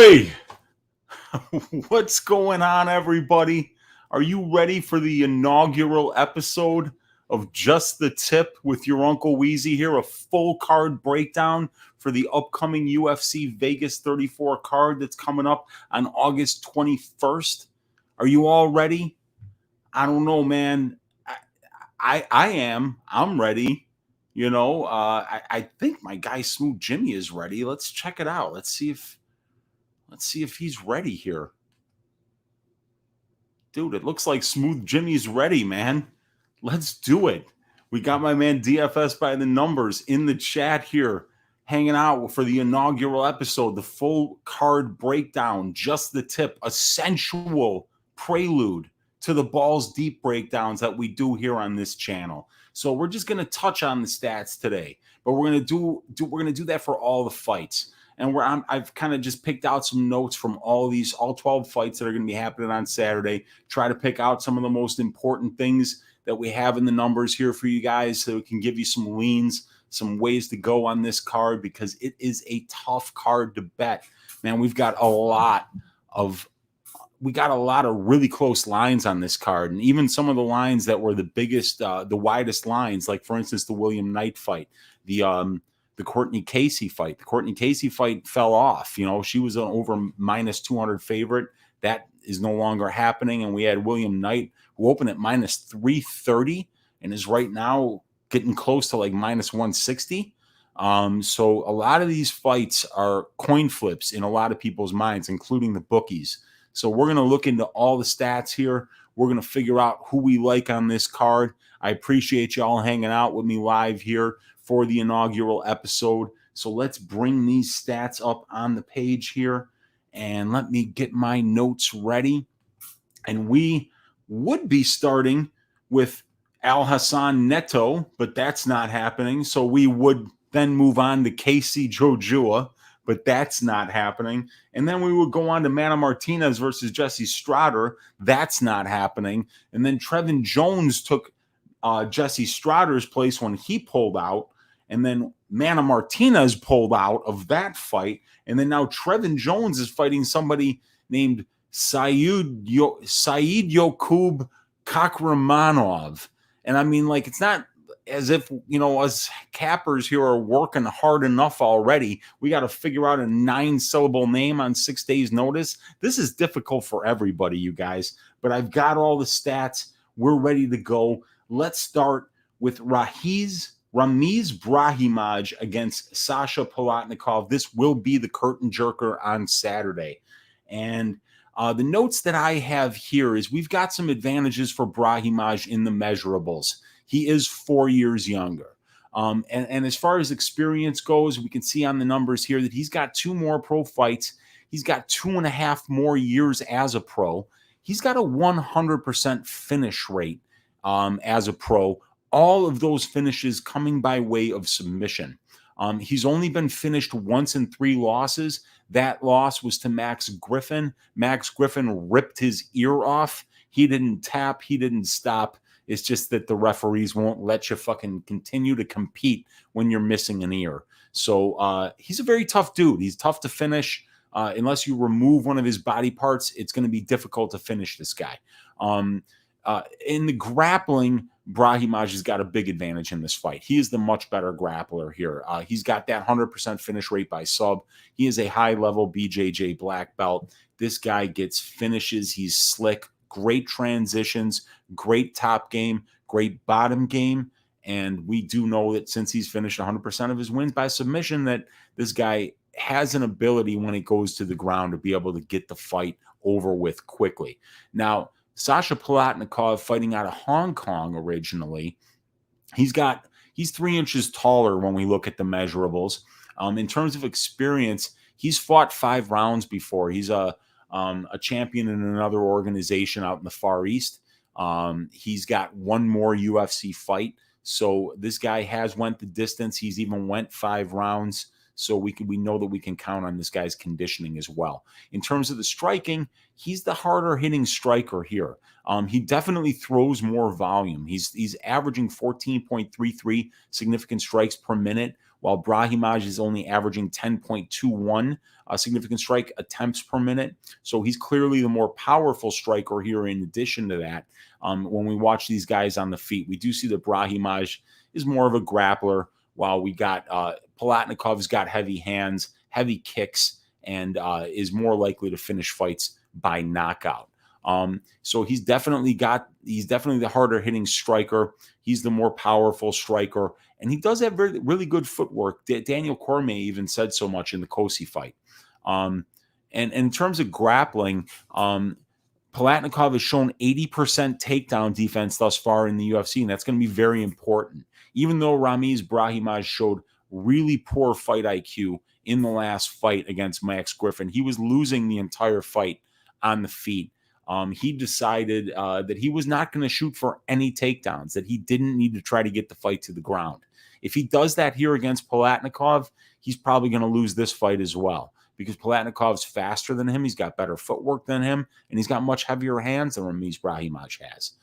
Hey, what's going on, everybody? Are you ready for the inaugural episode of Just the Tip with your Uncle Weezy here? A full card breakdown for the upcoming UFC Vegas 34 card that's coming up on August 21st. Are you all ready? I don't know, man. I am. I'm ready. I think my guy Smooth Jimmy is ready. Let's check it out. Let's see if he's ready here. Dude, it looks like Smooth Jimmy's ready, man. Let's do it. We got my man DFS by the numbers in the chat here, hanging out for the inaugural episode, the full card breakdown, just the tip, a sensual prelude to the balls deep breakdowns that we do here on this channel. So we're just going to touch on the stats today, but we're going to do that for all the fights. And I've kind of just picked out some notes from all 12 fights that are going to be happening on Saturday. Try to pick out some of the most important things that we have in the numbers here for you guys, so we can give you some leans, some ways to go on this card, because it is a tough card to bet. Man, we got a lot of really close lines on this card, and even some of the lines that were the biggest, the widest lines, like for instance the William Knight fight, the Courtney Casey fight. The Courtney Casey fight fell off. She was an over -200 favorite. That is no longer happening. And we had William Knight, who opened at -330 and is right now getting close to like -160. So a lot of these fights are coin flips in a lot of people's minds, including the bookies. So we're going to look into all the stats here. We're going to figure out who we like on this card. I appreciate y'all hanging out with me live here for the inaugural episode. So let's bring these stats up on the page here, and let me get my notes ready. And we would be starting with Al Hassan Neto, but that's not happening. So we would then move on to Casey Jojua, but that's not happening. And then we would go on to Mana Martinez versus Jesse Strader. That's not happening. And then Trevin Jones took Jesse Strader's place when he pulled out. And then Mana Martinez pulled out of that fight. And then now Trevin Jones is fighting somebody named Saidyokub Kakharamonov. And I mean, like, it's not as if, us cappers here are working hard enough already. We got to figure out a 9-syllable name on 6 days' notice. This is difficult for everybody, you guys. But I've got all the stats. We're ready to go. Let's start with Ramiz Brahimaj against Sasha Palatnikov. This will be the curtain jerker on Saturday. And the notes that I have here is we've got some advantages for Brahimaj in the measurables. He is 4 years younger. And as far as experience goes, we can see on the numbers here that he's got 2 more pro fights. He's got 2.5 more years as a pro. He's got a 100% finish rate as a pro. All of those finishes coming by way of submission. He's only been finished once in 3 losses. That loss was to Max Griffin. Max Griffin ripped his ear off. He didn't tap. He didn't stop. It's just that the referees won't let you fucking continue to compete when you're missing an ear. So he's a very tough dude. He's tough to finish. Unless you remove one of his body parts, it's going to be difficult to finish this guy. In the grappling, Brahimaj has got a big advantage in this fight. He is the much better grappler here. He's got that 100% finish rate by sub. He is a high-level BJJ black belt. This guy gets finishes. He's slick, great transitions, great top game, great bottom game. And we do know that since he's finished 100% of his wins by submission, that this guy has an ability when it goes to the ground to be able to get the fight over with quickly. Now, Sasha Palatnikov, fighting out of Hong Kong originally, he's 3 inches taller when we look at the measurables. In terms of experience, he's fought 5 rounds before. He's a champion in another organization out in the Far East. He's got 1 more UFC fight. So this guy has went the distance. He's even went 5 rounds. So we know that we can count on this guy's conditioning as well. In terms of the striking, he's the harder hitting striker here. He definitely throws more volume. He's averaging 14.33 significant strikes per minute, while Brahimaj is only averaging 10.21 significant strike attempts per minute. So he's clearly the more powerful striker here in addition to that. When we watch these guys on the feet, we do see that Brahimaj is more of a grappler, while we got Palatnikov's got heavy hands, heavy kicks, and is more likely to finish fights by knockout. So he's definitely the harder hitting striker. He's the more powerful striker, and he does have really good footwork. Daniel Cormier even said so much in the Kosi fight. And in terms of grappling, Palatnikov has shown 80% takedown defense thus far in the UFC, and that's going to be very important. Even though Ramiz Brahimaj showed really poor fight IQ in the last fight against Max Griffin, he was losing the entire fight on the feet. He decided that he was not going to shoot for any takedowns, that he didn't need to try to get the fight to the ground. If he does that here against Palatnikov, he's probably going to lose this fight as well, because Palatnikov's faster than him, he's got better footwork than him, and he's got much heavier hands than Ramiz Brahimaj has.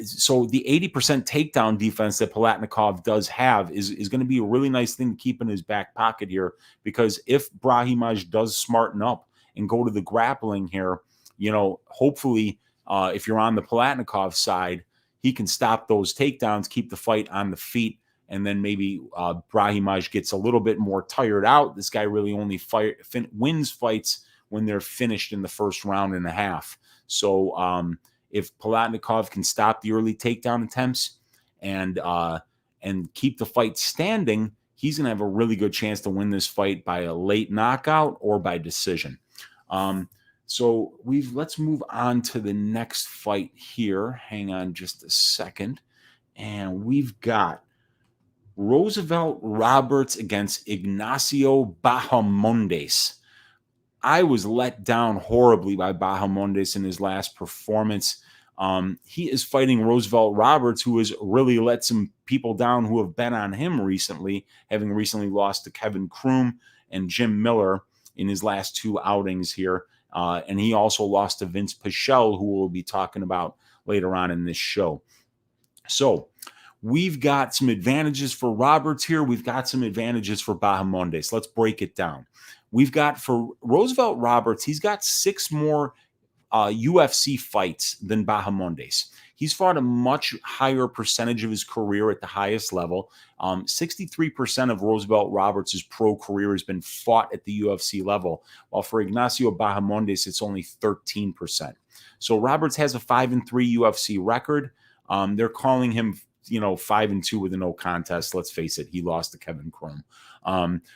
So the 80% takedown defense that Palatnikov does have is going to be a really nice thing to keep in his back pocket here, because if Brahimaj does smarten up and go to the grappling here, hopefully if you're on the Palatnikov side, he can stop those takedowns, keep the fight on the feet, and then maybe Brahimaj gets a little bit more tired out. This guy really only wins fights when they're finished in the first round and a half. So if Palatnikov can stop the early takedown attempts and keep the fight standing, he's going to have a really good chance to win this fight by a late knockout or by decision. So let's move on to the next fight here. Hang on just a second. And we've got Roosevelt Roberts against Ignacio Bahamondes. I was let down horribly by Bahamondes in his last performance. He is fighting Roosevelt Roberts, who has really let some people down who have bet on him recently, having recently lost to Kevin Kroom and Jim Miller in his last two outings here. And he also lost to Vinc Pichel, who we'll be talking about later on in this show. So we've got some advantages for Roberts here. We've got some advantages for Bahamondes. Let's break it down. We've got for Roosevelt Roberts, he's got 6 more UFC fights than Bahamondes. He's fought a much higher percentage of his career at the highest level. 63% of Roosevelt Roberts' pro career has been fought at the UFC level, while for Ignacio Bahamondes, it's only 13%. So Roberts has a 5-3 UFC record. They're calling him 5-2 with a no contest. Let's face it, he lost to Kevin Kroom.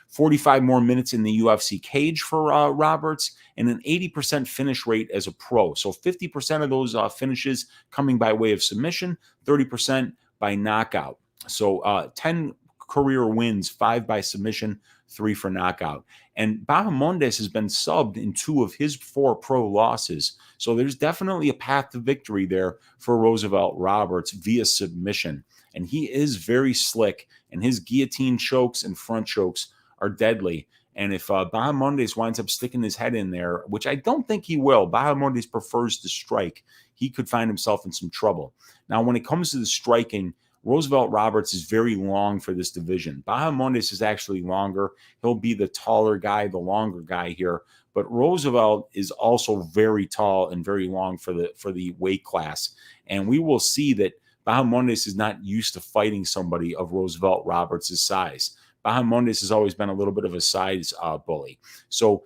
45 more minutes in the UFC cage for Roberts, and an 80% finish rate as a pro. So 50% of those finishes coming by way of submission, 30% by knockout. So 10 career wins, 5 by submission, 3 for knockout. And Bahamondes has been subbed in 2 of his 4 pro losses. So there's definitely a path to victory there for Roosevelt Roberts via submission. And he is very slick, and his guillotine chokes and front chokes are deadly. And if Bahamondes winds up sticking his head in there, which I don't think he will, Bahamondes prefers to strike, he could find himself in some trouble. Now, when it comes to the striking, Roosevelt Roberts is very long for this division. Bahamondes is actually longer. He'll be the taller guy, the longer guy here. But Roosevelt is also very tall and very long for the weight class. And we will see that Bahamondes is not used to fighting somebody of Roosevelt Roberts' size. Bahamondes has always been a little bit of a size bully. So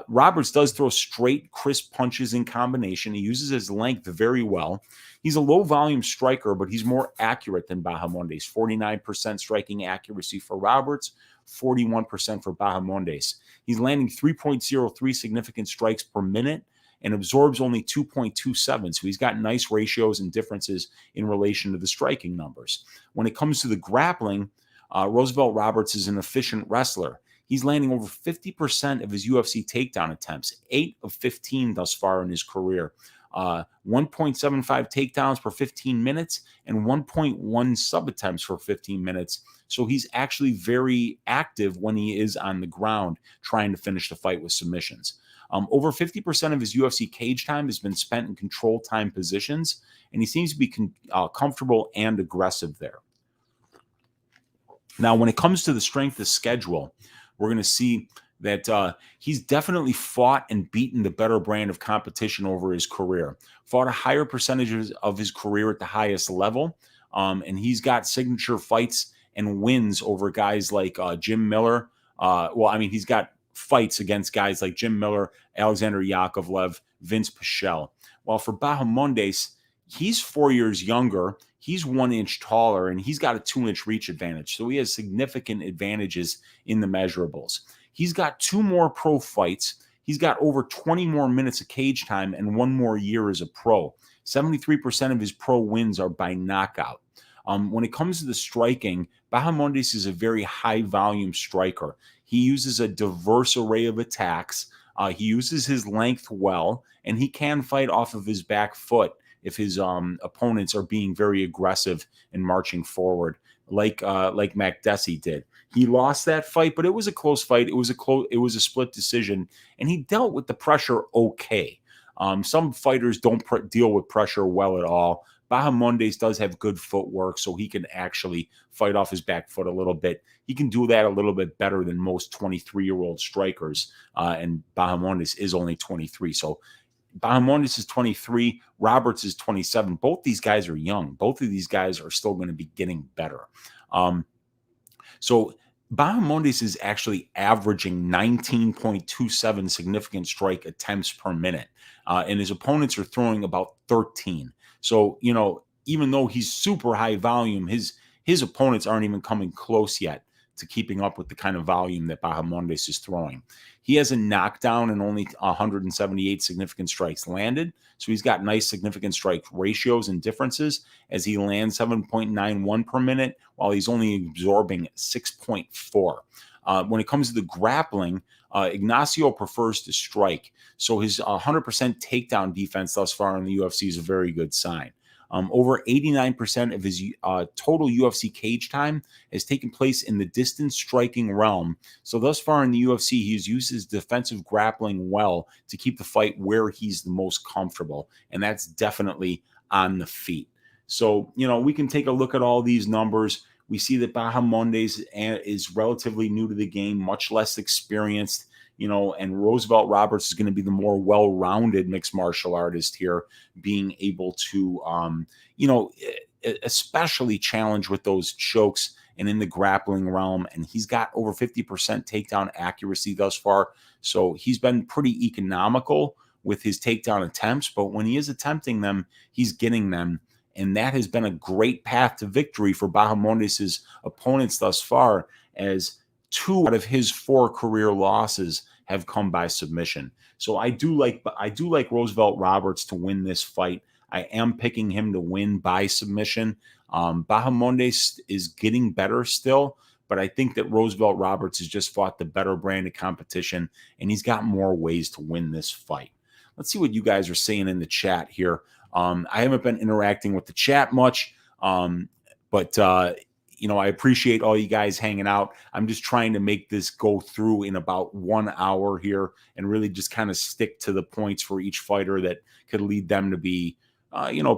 Roberts does throw straight, crisp punches in combination. He uses his length very well. He's a low-volume striker, but he's more accurate than Bahamondes. 49% striking accuracy for Roberts, 41% for Bahamondes. He's landing 3.03 significant strikes per minute and absorbs only 2.27. So he's got nice ratios and differences in relation to the striking numbers. When it comes to the grappling, Roosevelt Roberts is an efficient wrestler. He's landing over 50% of his UFC takedown attempts, 8 of 15 thus far in his career. 1.75 takedowns per 15 minutes and 1.1 sub-attempts for 15 minutes. So he's actually very active when he is on the ground trying to finish the fight with submissions. Over 50% of his UFC cage time has been spent in control time positions, and he seems to be comfortable and aggressive there. Now, when it comes to the strength of schedule, we're going to see that he's definitely fought and beaten the better brand of competition over his career, fought a higher percentages of his career at the highest level, and he's got signature fights and wins over guys like Jim Miller. He's got fights against guys like Jim Miller, Alexander Yakovlev, Vinc Pichel. While for Bahamondes, he's 4 years younger, he's 1 inch taller, and he's got a 2-inch reach advantage. So he has significant advantages in the measurables. He's got 2 more pro fights. He's got over 20 more minutes of cage time and 1 more year as a pro. 73% of his pro wins are by knockout. When it comes to the striking, Bahamondes is a very high volume striker. He uses a diverse array of attacks. He uses his length well, and he can fight off of his back foot if his opponents are being very aggressive and marching forward, like Makdessi did. He lost that fight, but it was a close fight. It was a split decision, and he dealt with the pressure okay. Some fighters don't deal with pressure well at all. Bahamondes does have good footwork, so he can actually fight off his back foot a little bit. He can do that a little bit better than most 23-year-old strikers, and Bahamondes is only 23. So Bahamondes is 23, Roberts is 27. Both these guys are young. Both of these guys are still going to be getting better. So Bahamondes is actually averaging 19.27 significant strike attempts per minute, and his opponents are throwing about 13. So, even though he's super high volume, his opponents aren't even coming close yet to keeping up with the kind of volume that Bahamondes is throwing. He has a knockdown and only 178 significant strikes landed. So he's got nice significant strike ratios and differences as he lands 7.91 per minute, while he's only absorbing 6.4. When it comes to the grappling, Ignacio prefers to strike. So his 100% takedown defense thus far in the UFC is a very good sign. Over 89% of his total UFC cage time has taken place in the distance striking realm. So thus far in the UFC, he's used his defensive grappling well to keep the fight where he's the most comfortable. And that's definitely on the feet. So, we can take a look at all these numbers. We see that Bahamondes is relatively new to the game, much less experienced, and Roosevelt Roberts is going to be the more well-rounded mixed martial artist here, being able to, especially challenge with those chokes and in the grappling realm. And he's got over 50% takedown accuracy thus far. So he's been pretty economical with his takedown attempts, but when he is attempting them, he's getting them. And that has been a great path to victory for Bahamondes' opponents thus far, as 2 out of his 4 career losses have come by submission. So I do like Roosevelt Roberts to win this fight. I am picking him to win by submission. Bahamondes is getting better still, but I think that Roosevelt Roberts has just fought the better brand of competition, and he's got more ways to win this fight. Let's see what you guys are saying in the chat here. I haven't been interacting with the chat much, but I appreciate all you guys hanging out. I'm just trying to make this go through in about 1 hour here and really just kind of stick to the points for each fighter that could lead them to be,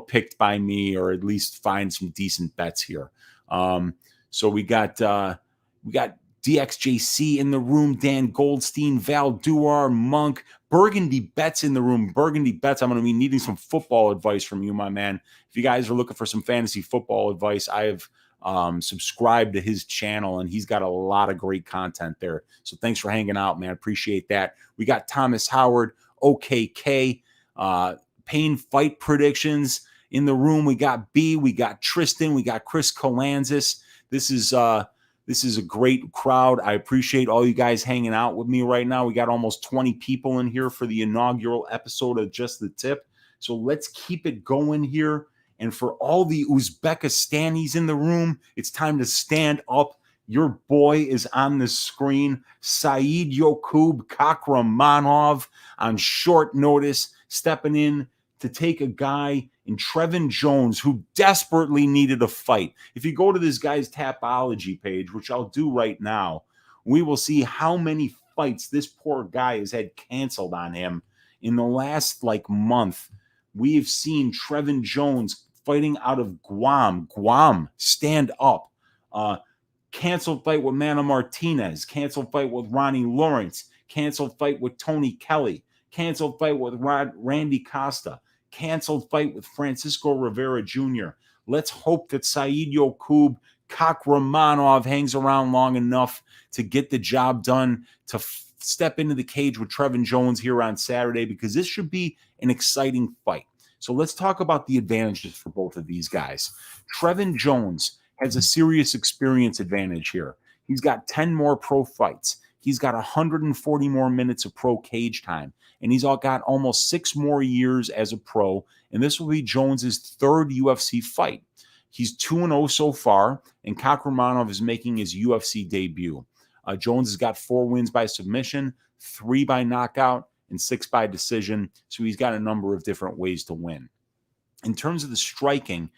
picked by me, or at least find some decent bets here. So we got DXJC in the room, Dan Goldstein, Val Duar, Monk, Burgundy Bets in the room. Burgundy Bets, I'm going to be needing some football advice from you, my man. If you guys are looking for some fantasy football advice, I have subscribe to his channel, and he's got a lot of great content there. So thanks for hanging out, man. Appreciate that. We got Thomas Howard, OKK, Pain Fight Predictions in the room. We got B, we got Tristan, we got Chris Colanzis. This is a great crowd. I appreciate all you guys hanging out with me right now. We got almost 20 people in here for the inaugural episode of Just the Tip. So let's keep it going here. And for all the Uzbekistanis in the room, it's time to stand up. Your boy is on the screen. Saidyokub Kakharamonov on short notice, stepping in to take a guy in Trevin Jones who desperately needed a fight. If you go to this guy's Tapology page, which I'll do right now, we will see how many fights this poor guy has had canceled on him in the last month. We have seen Trevin Jones fighting out of Guam. Guam, stand up. Canceled fight with Mana Martinez. Canceled fight with Ronnie Lawrence. Canceled fight with Tony Kelly. Canceled fight with Randy Costa. Canceled fight with Francisco Rivera Jr. Let's hope that Saidyokub Kakharamonov hangs around long enough to get the job done, to step into the cage with Trevin Jones here on Saturday, because this should be an exciting fight. So let's talk about the advantages for both of these guys. Trevin Jones has a serious experience advantage here. He's got 10 more pro fights. He's got 140 more minutes of pro cage time, and he's got almost 6 more years as a pro, and this will be Jones's 3rd UFC fight. He's 2-0 so far, and Kakharamonov is making his UFC debut. Jones has got 4 wins by submission, 3 by knockout, and 6 by decision, so he's got a number of different ways to win. In terms of the striking,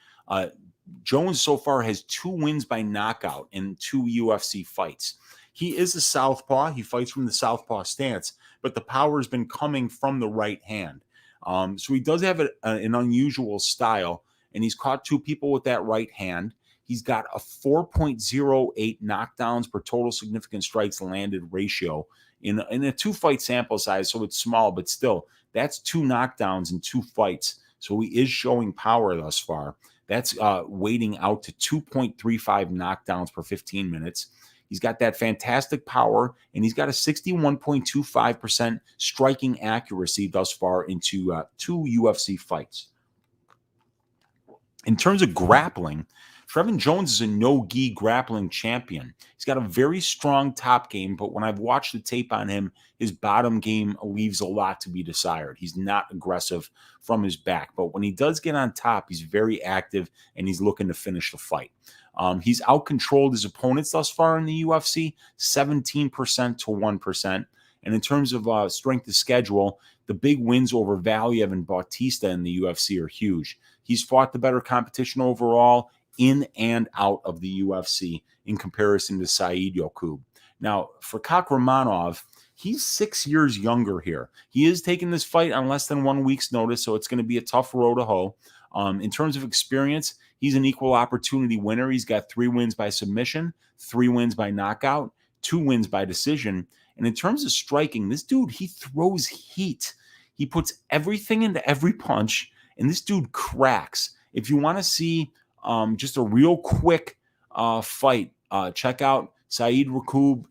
Jones so far has 2 wins by knockout in 2 UFC fights. He is a southpaw. He fights from the southpaw stance, but the power has been coming from the right hand. So he does have an unusual style, and he's caught 2 people with that right hand. He's got a 4.08 knockdowns per total significant strikes landed ratio in a 2-fight sample size, so it's small, but still, that's 2 knockdowns in 2 fights. So he is showing power thus far. That's weighting out to 2.35 knockdowns per 15 minutes. He's got that fantastic power, and he's got a 61.25% striking accuracy thus far into 2 UFC fights. In terms of grappling, Trevin Jones is a no-gi grappling champion. He's got a very strong top game, but when I've watched the tape on him, his bottom game leaves a lot to be desired. He's not aggressive from his back, but when he does get on top, he's very active, and he's looking to finish the fight. He's out-controlled his opponents thus far in the UFC, 17% to 1%. And in terms of strength of schedule, the big wins over Valiev and Bautista in the UFC are huge. He's fought the better competition overall in and out of the UFC in comparison to Saidyokub. Now, for Kakharamonov, he's 6 years younger here. He is taking this fight on less than 1 week's notice, so it's going to be a tough road to hoe. In terms of experience, he's an equal opportunity winner. He's got 3 wins by submission, 3 wins by knockout, 2 wins by decision. And in terms of striking, this dude, he throws heat. He puts everything into every punch, and this dude cracks. If you want to see just a real quick fight, check out Saidyokub.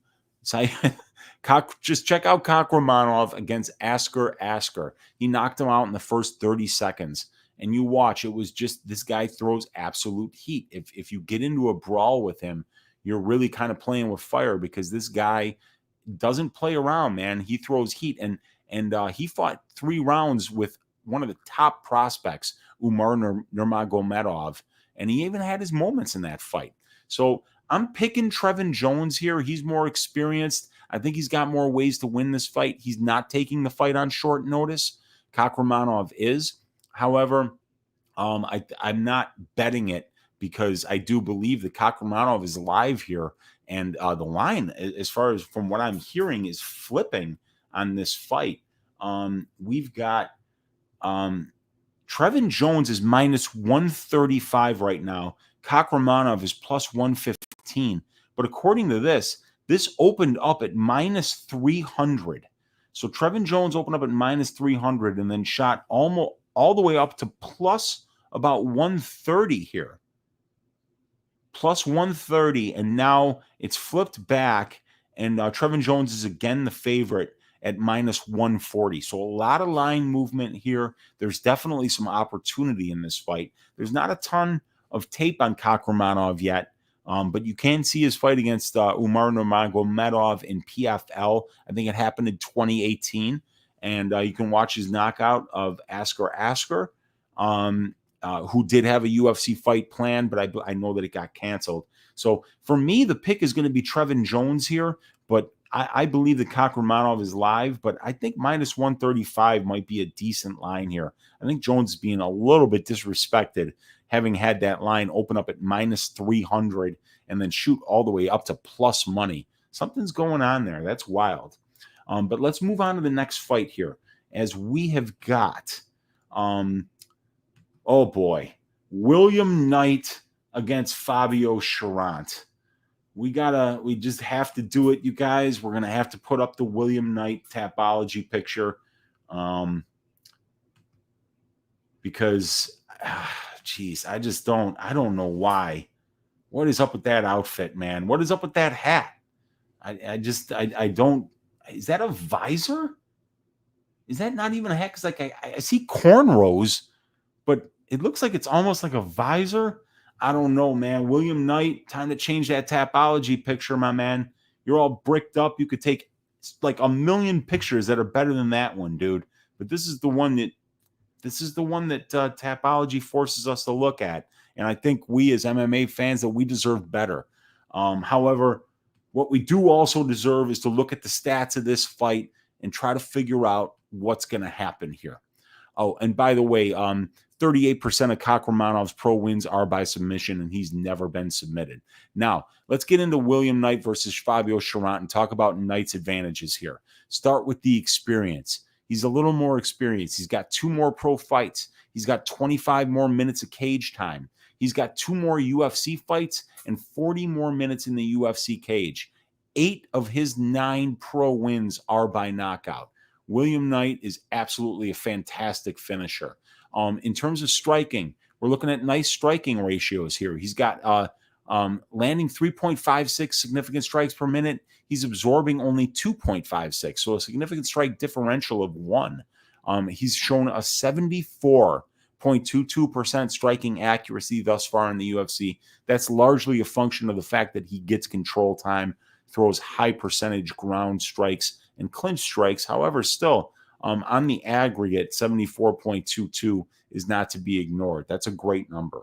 Just check out Kakharamonov against Asker. He knocked him out in the first 30 seconds. And you watch, it was just, this guy throws absolute heat. If you get into a brawl with him, you're really kind of playing with fire, because this guy doesn't play around, man. He throws heat. And he fought 3 rounds with one of the top prospects, Umar Nurmagomedov. And he even had his moments in that fight. So I'm picking Trevin Jones here. He's more experienced. I think he's got more ways to win this fight. He's not taking the fight on short notice. Kakharamonov is. However, I'm not betting it, because I do believe that Kakharamonov is live here. And the line, as far as from what I'm hearing, is flipping on this fight. We've got Trevin Jones is minus 135 right now. Kakharamonov is plus 115. But according to this opened up at minus 300. So Trevin Jones opened up at minus 300 and then shot almost all the way up to plus about 130 here. Plus 130, and now it's flipped back, and Trevin Jones is again the favorite at minus 140. So a lot of line movement here. There's definitely some opportunity in this fight. There's not a ton of tape on Kakharamonov yet, but you can see his fight against Umar Nurmagomedov in PFL. I think it happened in 2018. And you can watch his knockout of Asker, who did have a UFC fight planned, but I know that it got canceled. So for me, the pick is going to be Trevin Jones here, but I believe that Kakharamonov is live, but I think minus 135 might be a decent line here. I think Jones is being a little bit disrespected, having had that line open up at minus 300 and then shoot all the way up to plus money. Something's going on there. That's wild. But let's move on to the next fight here, as we have got, oh boy, William Knight against Fabio Cherant. we just have to do it, you guys. We're gonna have to put up the William Knight Tapology picture, because, geez, I don't know why. What is up with that outfit, man? What is up with that hat? I don't. Is that a visor? Is that not even a hat? Because like I see cornrows, but it looks like it's almost like a visor. I don't know, man. William Knight, time to change that Tapology picture, my man. You're all bricked up. You could take like a million pictures that are better than that one, dude. But this is the one that Tapology forces us to look at, and I think we as MMA fans that we deserve better. However, what we do also deserve is to look at the stats of this fight and try to figure out what's going to happen here. Oh, and by the way, 38% of Kakharamonov's pro wins are by submission, and he's never been submitted. Now, let's get into William Knight versus Fabio Cherant and talk about Knight's advantages here. Start with the experience. He's a little more experienced. He's got 2 more pro fights. He's got 25 more minutes of cage time. He's got 2 more UFC fights and 40 more minutes in the UFC cage. 8 of his 9 pro wins are by knockout. William Knight is absolutely a fantastic finisher. In terms of striking, we're looking at nice striking ratios here. He's got landing 3.56 significant strikes per minute. He's absorbing only 2.56, so a significant strike differential of 1. He's shown a 74.22% striking accuracy thus far in the UFC. That's largely a function of the fact that he gets control time, throws high percentage ground strikes and clinch strikes. However, still, on the aggregate, 74.22 is not to be ignored. That's a great number.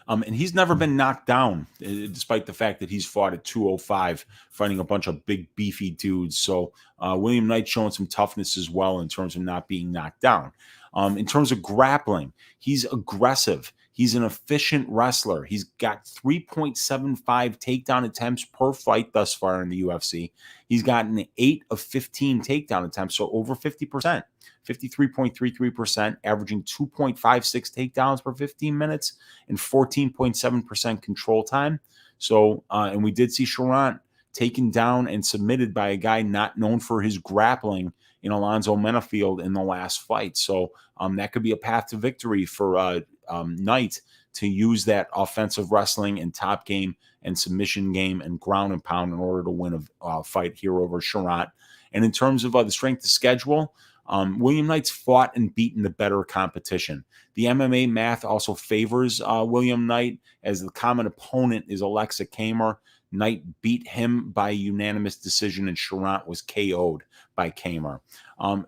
And he's never been knocked down, despite the fact that he's fought at 205, fighting a bunch of big, beefy dudes. So William Knight showing some toughness as well in terms of not being knocked down. In terms of grappling, he's aggressive. He's an efficient wrestler. He's got 3.75 takedown attempts per fight thus far in the UFC. He's gotten 8 of 15 takedown attempts, so over 50%, 53.33%, averaging 2.56 takedowns per 15 minutes and 14.7% control time. So, and we did see Cherant taken down and submitted by a guy not known for his grappling in Alonzo Menafield in the last fight. So that could be a path to victory for Knight to use that offensive wrestling and top game and submission game and ground and pound in order to win a fight here over Cherant. And in terms of the strength of schedule, William Knight's fought and beaten the better competition. The MMA math also favors William Knight, as the common opponent is Alexa Kamer. Knight beat him by unanimous decision, and Cherant was KO'd by Kamer.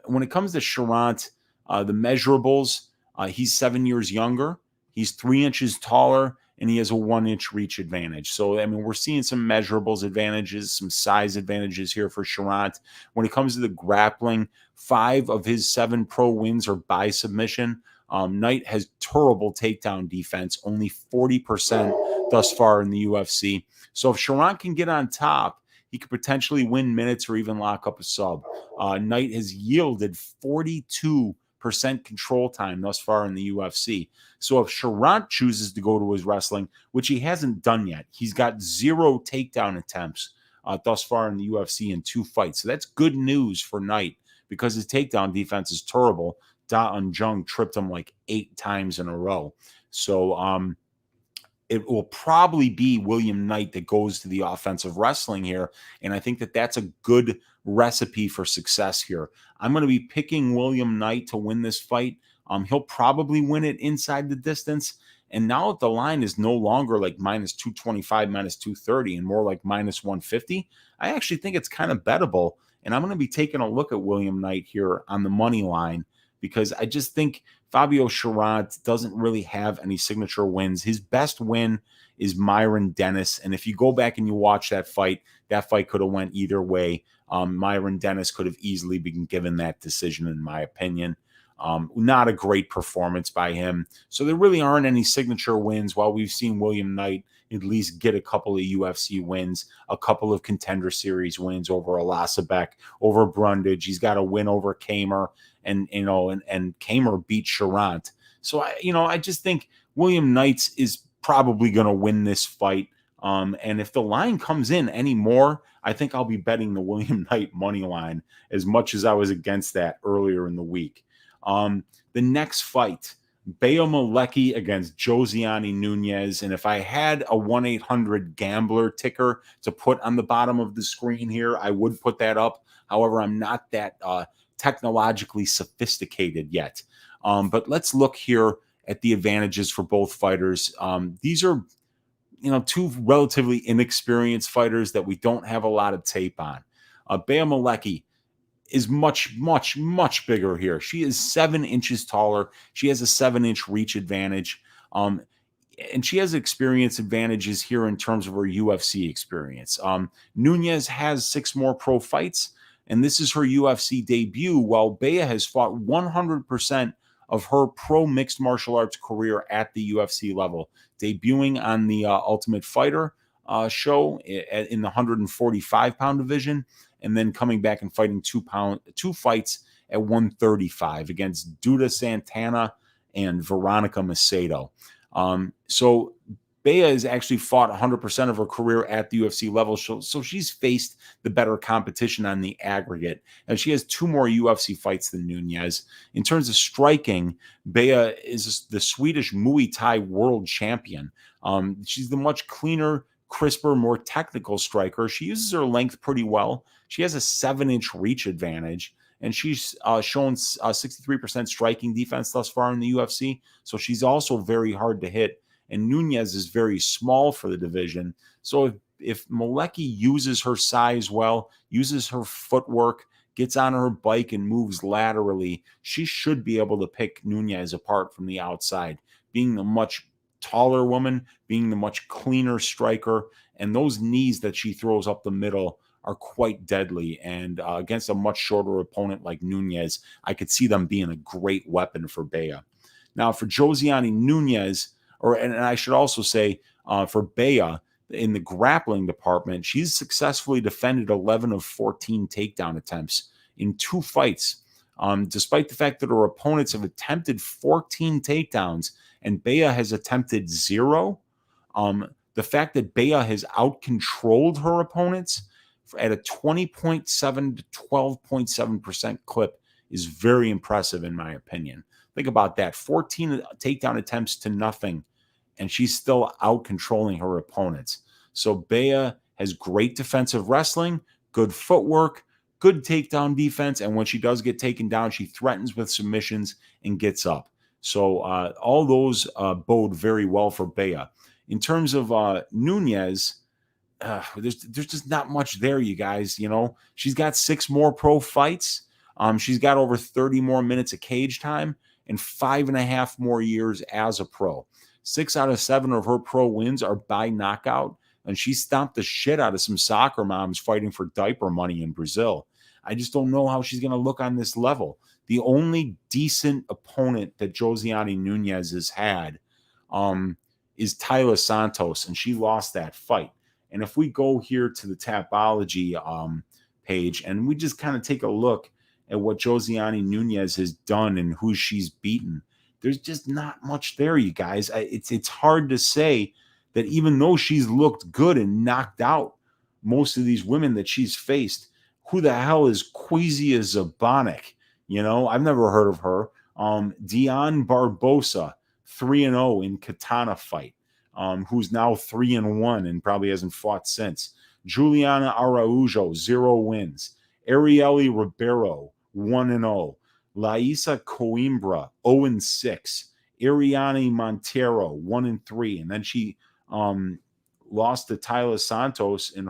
When it comes to Cherant, the measurables, he's 7 years younger, he's 3 inches taller, and he has a 1 inch reach advantage. So, I mean, we're seeing some measurables advantages, some size advantages here for Cherant. When it comes to the grappling, 5 of his 7 pro wins are by submission. Knight has terrible takedown defense, only 40% thus far in the UFC. So if Cherant can get on top, he could potentially win minutes or even lock up a sub. Knight has yielded 42% control time thus far in the UFC. So if Cherant chooses to go to his wrestling, which he hasn't done yet, he's got 0 takedown attempts thus far in the UFC in 2 fights. So that's good news for Knight, because his takedown defense is terrible. Da Un-Jung tripped him like 8 times in a row. So it will probably be William Knight that goes to the offensive wrestling here. And I think that that's a good recipe for success here. I'm going to be picking William Knight to win this fight. He'll probably win it inside the distance. And now that the line is no longer like minus 225, minus 230, and more like minus 150, I actually think it's kind of bettable. And I'm going to be taking a look at William Knight here on the money line, because I just think Fabio Cherant doesn't really have any signature wins. His best win is Myron Dennis. And if you go back and you watch that fight could have went either way. Myron Dennis could have easily been given that decision, in my opinion. Not a great performance by him. So there really aren't any signature wins, while we've seen William Knight at least get a couple of UFC wins, a couple of Contender Series wins over Alasabek, over Brundage. He's got a win over Kamer, and Kamer beat Cherant. So I just think William Knight is probably going to win this fight. And if the line comes in anymore, I think I'll be betting the William Knight money line as much as I was against that earlier in the week. The next fight, Malecki against Josiane Nunes. And if I had a 1-800 gambler ticker to put on the bottom of the screen here, I would put that up. However, I'm not that technologically sophisticated yet. But let's look here at the advantages for both fighters. These are, two relatively inexperienced fighters that we don't have a lot of tape on. Malecki is much, much, much bigger here. She is 7 inches taller. She has a 7-inch reach advantage. And she has experience advantages here in terms of her UFC experience. Nunes has 6 more pro fights, and this is her UFC debut, while Bea has fought 100% of her pro mixed martial arts career at the UFC level, debuting on the Ultimate Fighter show in the 145-pound division, and then coming back and fighting 2 fights at 135 against Duda Santana and Veronica Macedo. So Bea has actually fought 100% of her career at the UFC level, so she's faced the better competition on the aggregate, and she has 2 more UFC fights than Nunes. In terms of striking, Bea is the Swedish Muay Thai world champion. She's the much cleaner, crisper, more technical striker. She uses her length pretty well. She has a 7-inch reach advantage, and she's shown 63% striking defense thus far in the UFC, so she's also very hard to hit. And Nunes is very small for the division. So if Malecki uses her size well, uses her footwork, gets on her bike and moves laterally, she should be able to pick Nunes apart from the outside, being the much taller woman, being the much cleaner striker, and those knees that she throws up the middle are quite deadly. And against a much shorter opponent like Nunes, I could see them being a great weapon for Bea. Now, for Josiane Nunes, and I should also say for Bea, in the grappling department, she's successfully defended 11 of 14 takedown attempts in 2 fights. Despite the fact that her opponents have attempted 14 takedowns and Bea has attempted 0, the fact that Bea has out-controlled her opponents at a 20.7 to 12.7% clip is very impressive in my opinion. Think about that, 14 takedown attempts to nothing, and she's still out-controlling her opponents. So Bea has great defensive wrestling, good footwork, good takedown defense, and when she does get taken down, she threatens with submissions and gets up. So all those bode very well for Bea. In terms of Nunes, there's just not much there, you guys. She's got 6 more pro fights. She's got over 30 more minutes of cage time and 5.5 more years as a pro. 6 out of 7 of her pro wins are by knockout, and she stomped the shit out of some soccer moms fighting for diaper money in Brazil. I just don't know how she's going to look on this level. The only decent opponent that Josiane Nunes has had is Taila Santos, and she lost that fight. And if we go here to the Tapology page and we just kind of take a look at what Josiane Nunes has done and who she's beaten, there's just not much there, you guys. It's hard to say that even though she's looked good and knocked out most of these women that she's faced, who the hell is Quizia Zabanik? I've never heard of her. Dion Barbosa, 3-0 in Katana fight, who's now 3-1 and probably hasn't fought since. Juliana Araujo, 0 wins. Arieli Ribeiro, 1-0. Laisa Coimbra, 0-6. Ariane Montero, 1-3. And then she lost to Taila Santos in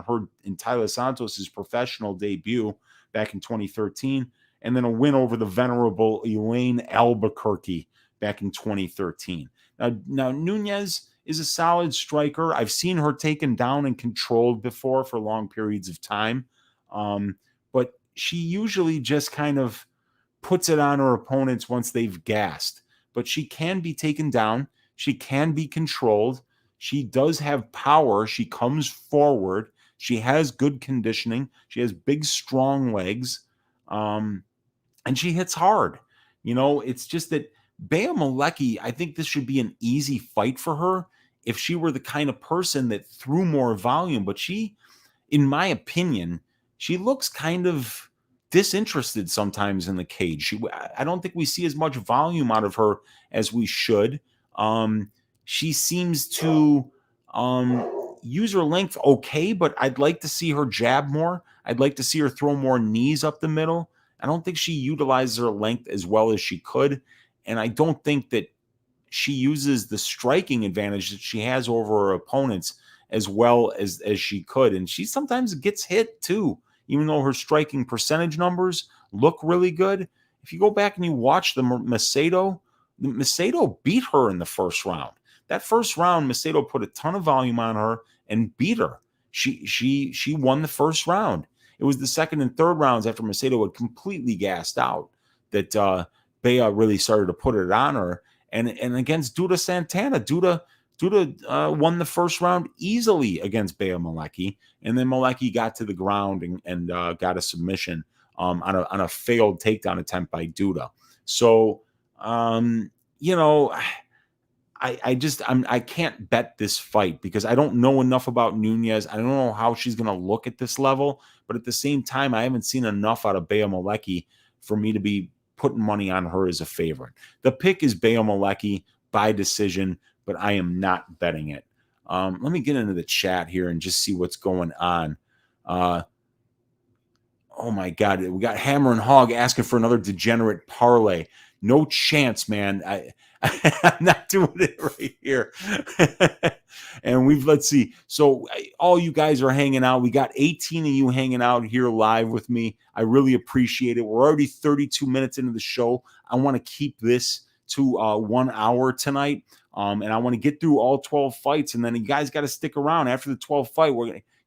Taila Santos's professional debut back in 2013. And then a win over the venerable Elaine Albuquerque back in 2013. Now Nunes is a solid striker. I've seen her taken down and controlled before for long periods of time. But she usually just kind of puts it on her opponents once they've gassed. But she can be taken down. She can be controlled. She does have power. She comes forward. She has good conditioning. She has big, strong legs. And she hits hard. It's just that Bea Malecki, I think this should be an easy fight for her if she were the kind of person that threw more volume, but she, in my opinion, she looks kind of disinterested sometimes in the cage. I don't think we see as much volume out of her as we should. She seems to use her length okay, but I'd like to see her jab more. I'd like to see her throw more knees up the middle. I don't think she utilizes her length as well as she could, and I don't think that she uses the striking advantage that she has over her opponents as well as she could. And she sometimes gets hit too, even though her striking percentage numbers look really good. If you go back and you watch the Macedo beat her in the first round. That first round, Macedo put a ton of volume on her and beat her. She won the first round. It was the second and third rounds after Macedo had completely gassed out that Bea really started to put it on her. And against Duda Santana, Duda won the first round easily against Bea Malecki, and then Malecki got to the ground and got a submission on a failed takedown attempt by Duda. So I can't bet this fight because I don't know enough about Nunes. I don't know how she's going to look at this level, but at the same time, I haven't seen enough out of Bea Malecki for me to be putting money on her as a favorite. The pick is Bea Malecki by decision, but I am not betting it. Let me get into the chat here and just see what's going on. Oh my God, we got Hammer and Hog asking for another degenerate parlay. No chance, man. I'm not doing it right here. And let's see. So all you guys are hanging out. We got 18 of you hanging out here live with me. I really appreciate it. We're already 32 minutes into the show. I want to keep this to 1 hour tonight. And I want to get through all 12 fights. And then you guys got to stick around after the 12th fight.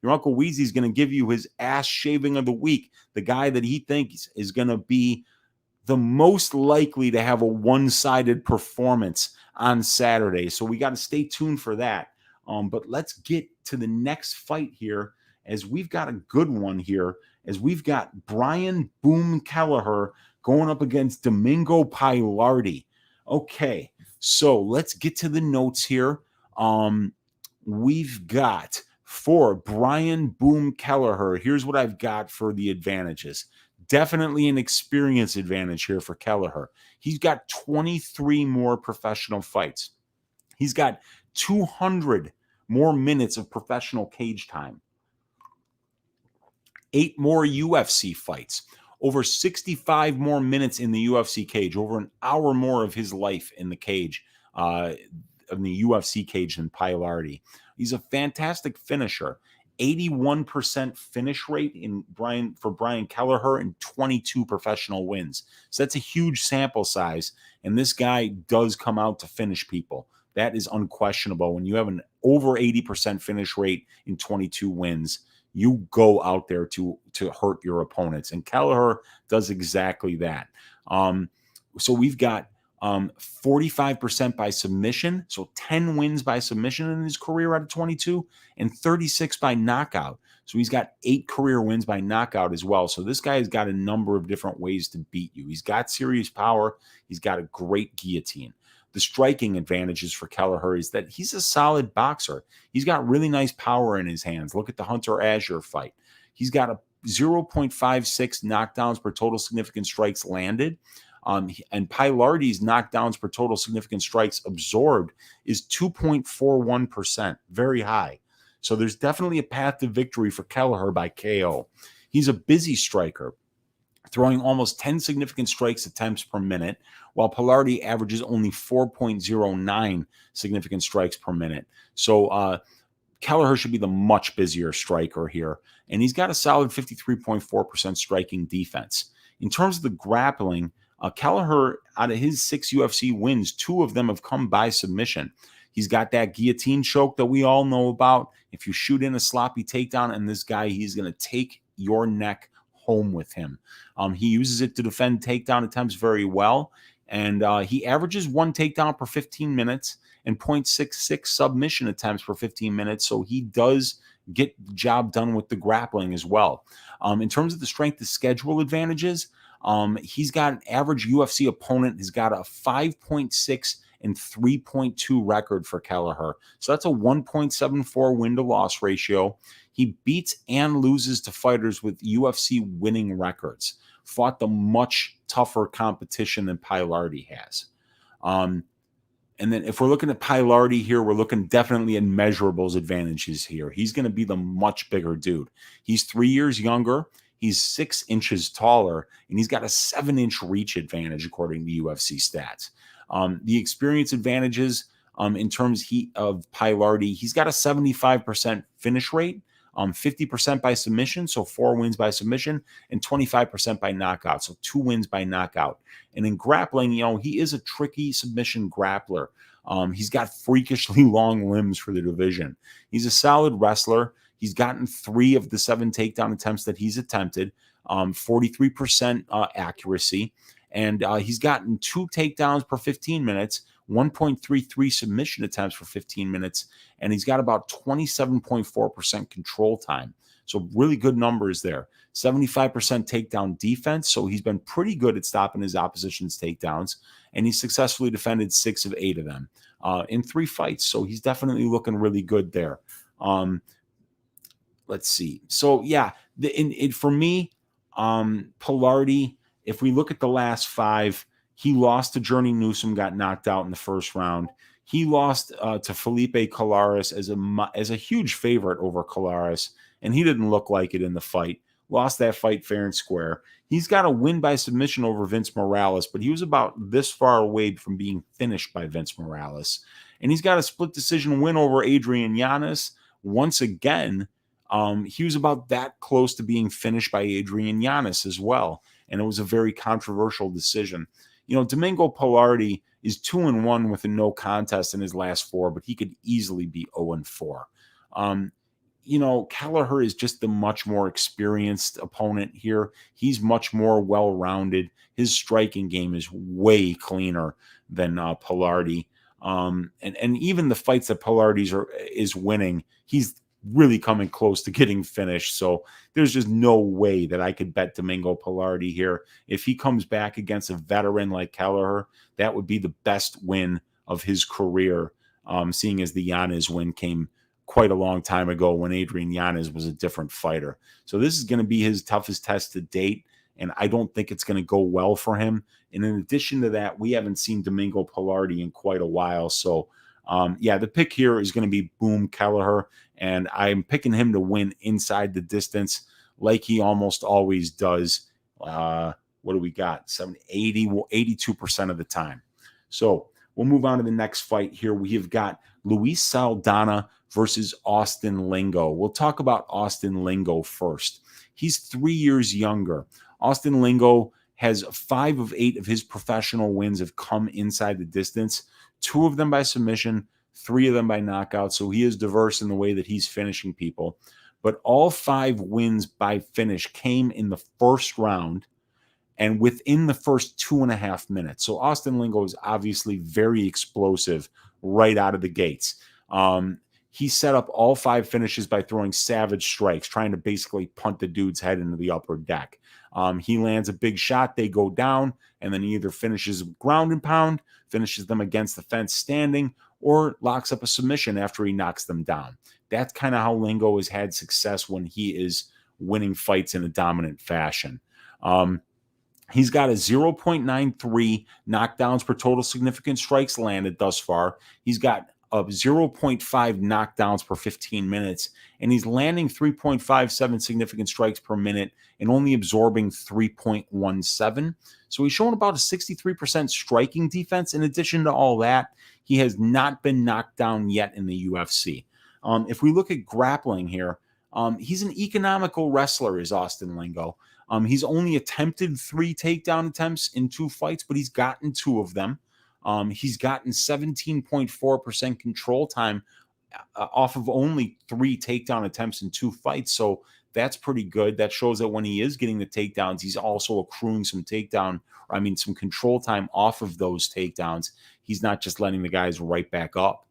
Your Uncle Weezy is going to give you his ass shaving of the week. The guy that he thinks is going to be the most likely to have a one-sided performance on Saturday. So we got to stay tuned for that. But let's get to the next fight here, as we've got a good one here, as we've got Brian Boom Kelleher going up against Domingo Pilarte. Okay, so let's get to the notes here. We've got for Brian Boom Kelleher, here's what I've got for the advantages. Definitely an experience advantage here for Kelleher. He's got 23 more professional fights. He's got 200 more minutes of professional cage time. 8 more UFC fights. Over 65 more minutes in the UFC cage. Over an hour more of his life in the cage, in the UFC cage than Pilarte. He's a fantastic finisher. 81% finish rate for Brian Kelleher and 22 professional wins. So that's a huge sample size. And this guy does come out to finish people. That is unquestionable. When you have an over 80% finish rate in 22 wins, you go out there to hurt your opponents. And Kelleher does exactly that. So we've got 45% by submission, so 10 wins by submission in his career out of 22, and 36 by knockout. So he's got 8 career wins by knockout as well. So this guy has got a number of different ways to beat you. He's got serious power. He's got a great guillotine. The striking advantages for Kelleher is that he's a solid boxer. He's got really nice power in his hands. Look at the Hunter Azure fight. He's got a 0.56 knockdowns per total significant strikes landed. And Pilarte's knockdowns per total significant strikes absorbed is 2.41%, very high. So there's definitely a path to victory for Kelleher by KO. He's a busy striker, throwing almost 10 significant strikes attempts per minute, while Pilarte averages only 4.09 significant strikes per minute. So Kelleher should be the much busier striker here, and he's got a solid 53.4% striking defense. In terms of the grappling, Kelleher, out of his 6 UFC wins, 2 of them have come by submission. He's got that guillotine choke that we all know about. If you shoot in a sloppy takedown and this guy, he's going to take your neck home with him. He uses it to defend takedown attempts very well, and he averages 1 takedown per 15 minutes and 0.66 submission attempts per 15 minutes, so he does get the job done with the grappling as well. In terms of the strength of schedule advantages, he's got an average UFC opponent has got a 5.6 and 3.2 record for Kelleher. So that's a 1.74 win-to-loss ratio. He beats and loses to fighters with UFC winning records. Fought the much tougher competition than Pilarte has. And then if we're looking at Pilarte here, we're looking definitely at measurables advantages here. He's going to be the much bigger dude. He's 3 years younger. He's 6 inches taller, and he's got a 7-inch reach advantage, according to UFC stats. The experience advantages in terms of Pilarte, he's got a 75% finish rate, 50% by submission, so 4 wins by submission, and 25% by knockout, so 2 wins by knockout. And in grappling, he is a tricky submission grappler. He's got freakishly long limbs for the division. He's a solid wrestler. He's gotten 3 of the 7 takedown attempts that he's attempted, 43% accuracy. And he's gotten 2 takedowns per 15 minutes, 1.33 submission attempts for 15 minutes, and he's got about 27.4% control time. So really good numbers there. 75% takedown defense, so he's been pretty good at stopping his opposition's takedowns, and he's successfully defended 6 of 8 of them in 3 fights. So he's definitely looking really good there. Let's see. So yeah, for me, Pilarte, if we look at the last 5, he lost to Journey Newsom, got knocked out in the first round. He lost to Felipe Colares as a huge favorite over Colares, and he didn't look like it in the fight. Lost that fight fair and square. He's got a win by submission over Vince Morales, but he was about this far away from being finished by Vince Morales. And he's got a split decision win over Adrian Yanez. Once again, he was about that close to being finished by Adrian Yanez as well, and it was a very controversial decision. Domingo Pilarte is 2-1 with a no contest in his last 4, but he could easily be 0-4. Kelleher is just the much more experienced opponent here. He's much more well-rounded. His striking game is way cleaner than Pilarte. And even the fights that Pilarte is winning, he's really coming close to getting finished. So there's just no way that I could bet Domingo Pilarte here. If he comes back against a veteran like Kelleher, that would be the best win of his career, seeing as the Yanez win came quite a long time ago when Adrian Yanez was a different fighter. So this is going to be his toughest test to date, and I don't think it's going to go well for him. And in addition to that, we haven't seen Domingo Pilarte in quite a while. So the pick here is going to be Boom Kelleher, and I'm picking him to win inside the distance like he almost always does. What do we got? 82% of the time. So we'll move on to the next fight here. We have got Luis Saldana versus Austin Lingo. We'll talk about Austin Lingo first. He's 3 years younger. Austin Lingo has 5 of 8 of his professional wins have come inside the distance, 2 of them by submission, 3 of them by knockout. So he is diverse in the way that he's finishing people. But all 5 wins by finish came in the first round and within the first 2.5 minutes. So Austin Lingo is obviously very explosive right out of the gates. He set up all 5 finishes by throwing savage strikes, trying to basically punt the dude's head into the upper deck. He lands a big shot, they go down, and then he either finishes ground and pound, finishes them against the fence standing, or locks up a submission after he knocks them down. That's kind of how Lingo has had success when he is winning fights in a dominant fashion. He's got a 0.93 knockdowns per total significant strikes landed thus far. He's got a 0.5 knockdowns per 15 minutes, and he's landing 3.57 significant strikes per minute and only absorbing 3.17. So he's showing about a 63% striking defense. In addition to all that, he has not been knocked down yet in the UFC. If we look at grappling here, he's an economical wrestler, is Austin Lingo. He's only attempted 3 takedown attempts in 2 fights, but he's gotten 2 of them. He's gotten 17.4% control time off of only 3 takedown attempts in 2 fights. So that's pretty good. That shows that when he is getting the takedowns, he's also accruing some some control time off of those takedowns. He's not just letting the guys right back up.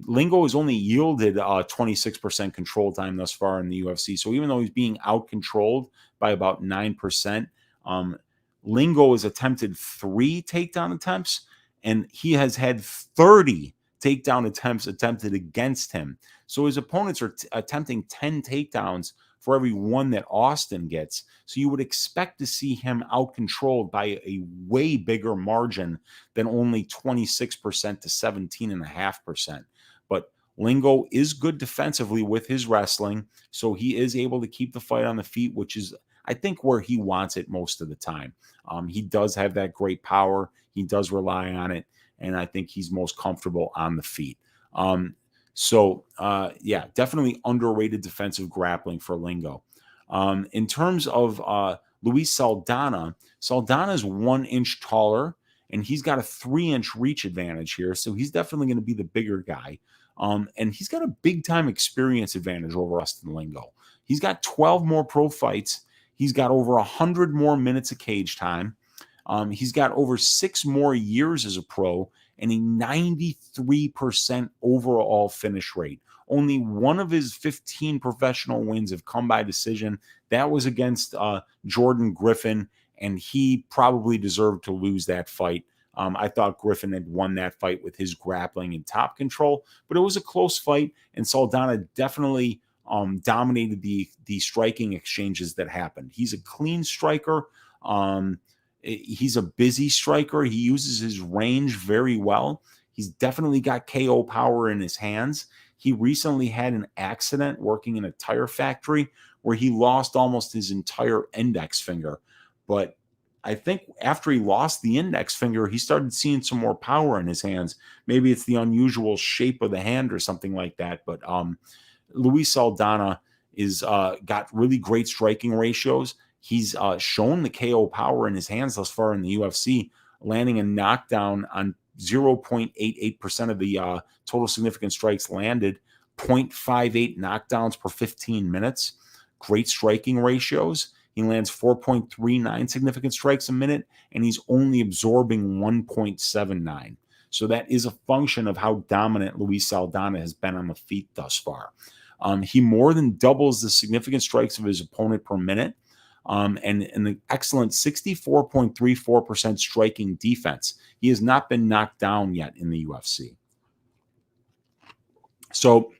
Lingo has only yielded 26% control time thus far in the UFC. So even though he's being out-controlled by about 9%, Lingo has attempted 3 takedown attempts, and he has had 30 takedown attempts attempted against him. So his opponents are attempting 10 takedowns for every one that Austin gets. So you would expect to see him out-controlled by a way bigger margin than only 26% to 17.5%. But Lingo is good defensively with his wrestling, so he is able to keep the fight on the feet, which is, I think, where he wants it most of the time. He does have that great power. He does rely on it, and I think he's most comfortable on the feet. Yeah, definitely underrated defensive grappling for Lingo. In terms of Luis Saldana, Saldana is 1 inch taller, and he's got a 3-inch reach advantage here, so he's definitely going to be the bigger guy. And he's got a big-time experience advantage over Austin Lingo. He's got 12 more pro fights. He's got over 100 more minutes of cage time. He's got over 6 more years as a pro and a 93% overall finish rate. Only one of his 15 professional wins have come by decision. That was against Jordan Griffin, and he probably deserved to lose that fight. I thought Griffin had won that fight with his grappling and top control, but it was a close fight, and Saldana definitely dominated the striking exchanges that happened. He's a clean striker. He's a busy striker. He uses his range very well. He's definitely got KO power in his hands. He recently had an accident working in a tire factory where he lost almost his entire index finger. But I think after he lost the index finger, he started seeing some more power in his hands. Maybe it's the unusual shape of the hand or something like that. But Luis Saldana is got really great striking ratios. He's shown the KO power in his hands thus far in the UFC, landing a knockdown on 0.88% of the total significant strikes landed, 0.58 knockdowns per 15 minutes. Great striking ratios. He lands 4.39 significant strikes a minute, and he's only absorbing 1.79. So that is a function of how dominant Luis Saldana has been on the feet thus far. He more than doubles the significant strikes of his opponent per minute, and an excellent 64.34% striking defense. He has not been knocked down yet in the UFC. So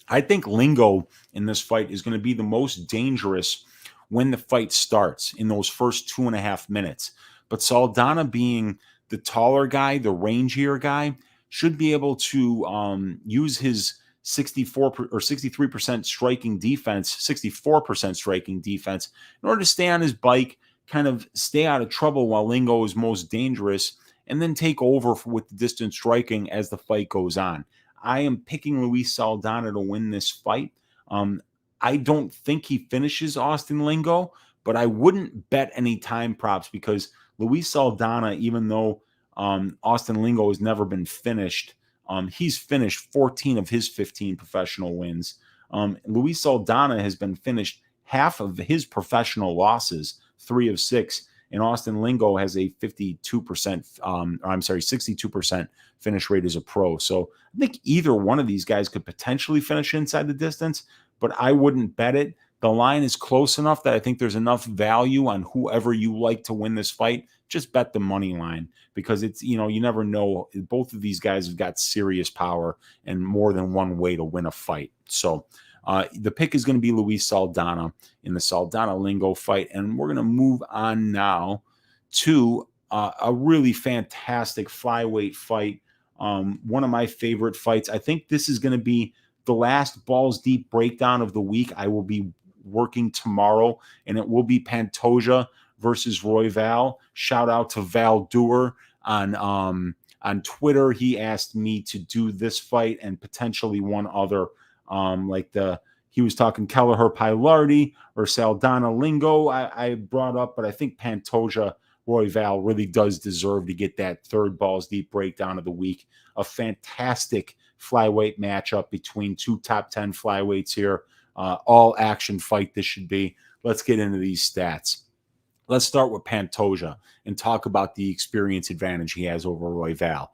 I think Lingo in this fight is going to be the most dangerous when the fight starts in those first 2.5 minutes. But Saldana, being the taller guy, the rangier guy, should be able to use his 64 or 63% striking defense, 64% striking defense in order to stay on his bike, kind of stay out of trouble while Lingo is most dangerous, and then take over with the distance striking as the fight goes on. I am picking Luis Saldana to win this fight. I don't think he finishes Austin Lingo, but I wouldn't bet any time props because Luis Saldana, even though Austin Lingo has never been finished, he's finished 14 of his 15 professional wins. Luis Saldana has been finished half of his professional losses, 3 of 6, and Austin Lingo has a 62% finish rate as a pro. So I think either one of these guys could potentially finish inside the distance, but I wouldn't bet it. The line is close enough that I think there's enough value on whoever you like to win this fight. Just bet the money line because it's, you never know. Both of these guys have got serious power and more than one way to win a fight. So the pick is going to be Luis Saldana in the Saldana Lingo fight. And we're going to move on now to a really fantastic flyweight fight. One of my favorite fights. I think this is going to be the last Balls Deep breakdown of the week. I will be working tomorrow, and it will be Pantoja versus Royval. Shout out to Val Dewar on Twitter. He asked me to do this fight and potentially one other, he was talking Kelleher Pilarte or Saldana Lingo. I brought up, but I think Pantoja Royval really does deserve to get that third Balls Deep breakdown of the week. A fantastic flyweight matchup between two top 10 flyweights here. All action fight this should be. Let's get into these stats. Let's start with Pantoja and talk about the experience advantage he has over Royval.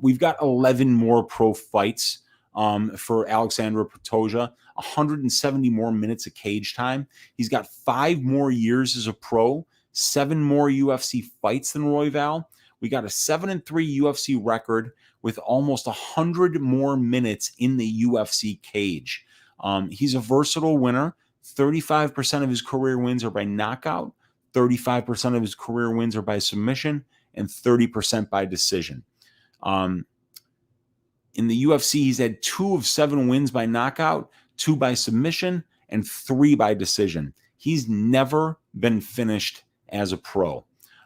We've got 11 more pro fights for Alexandre Pantoja, 170 more minutes of cage time. He's got 5 more years as a pro, 7 more UFC fights than Royval. We got a 7-3 UFC record with almost 100 more minutes in the UFC cage. He's a versatile winner. 35% of his career wins are by knockout, 35% of his career wins are by submission, and 30% by decision. In the UFC, he's had 2 of 7 wins by knockout, 2 by submission, and 3 by decision. He's never been finished as a pro.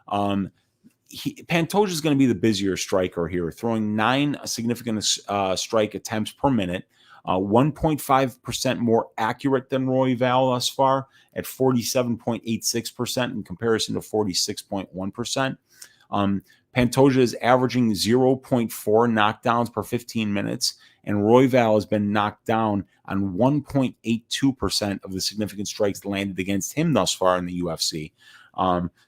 Pantoja is going to be the busier striker here, throwing 9 significant strike attempts per minute, 1.5% more accurate than Royval thus far at 47.86% in comparison to 46.1%. Pantoja is averaging 0.4 knockdowns per 15 minutes, and Royval has been knocked down on 1.82% of the significant strikes landed against him thus far in the UFC.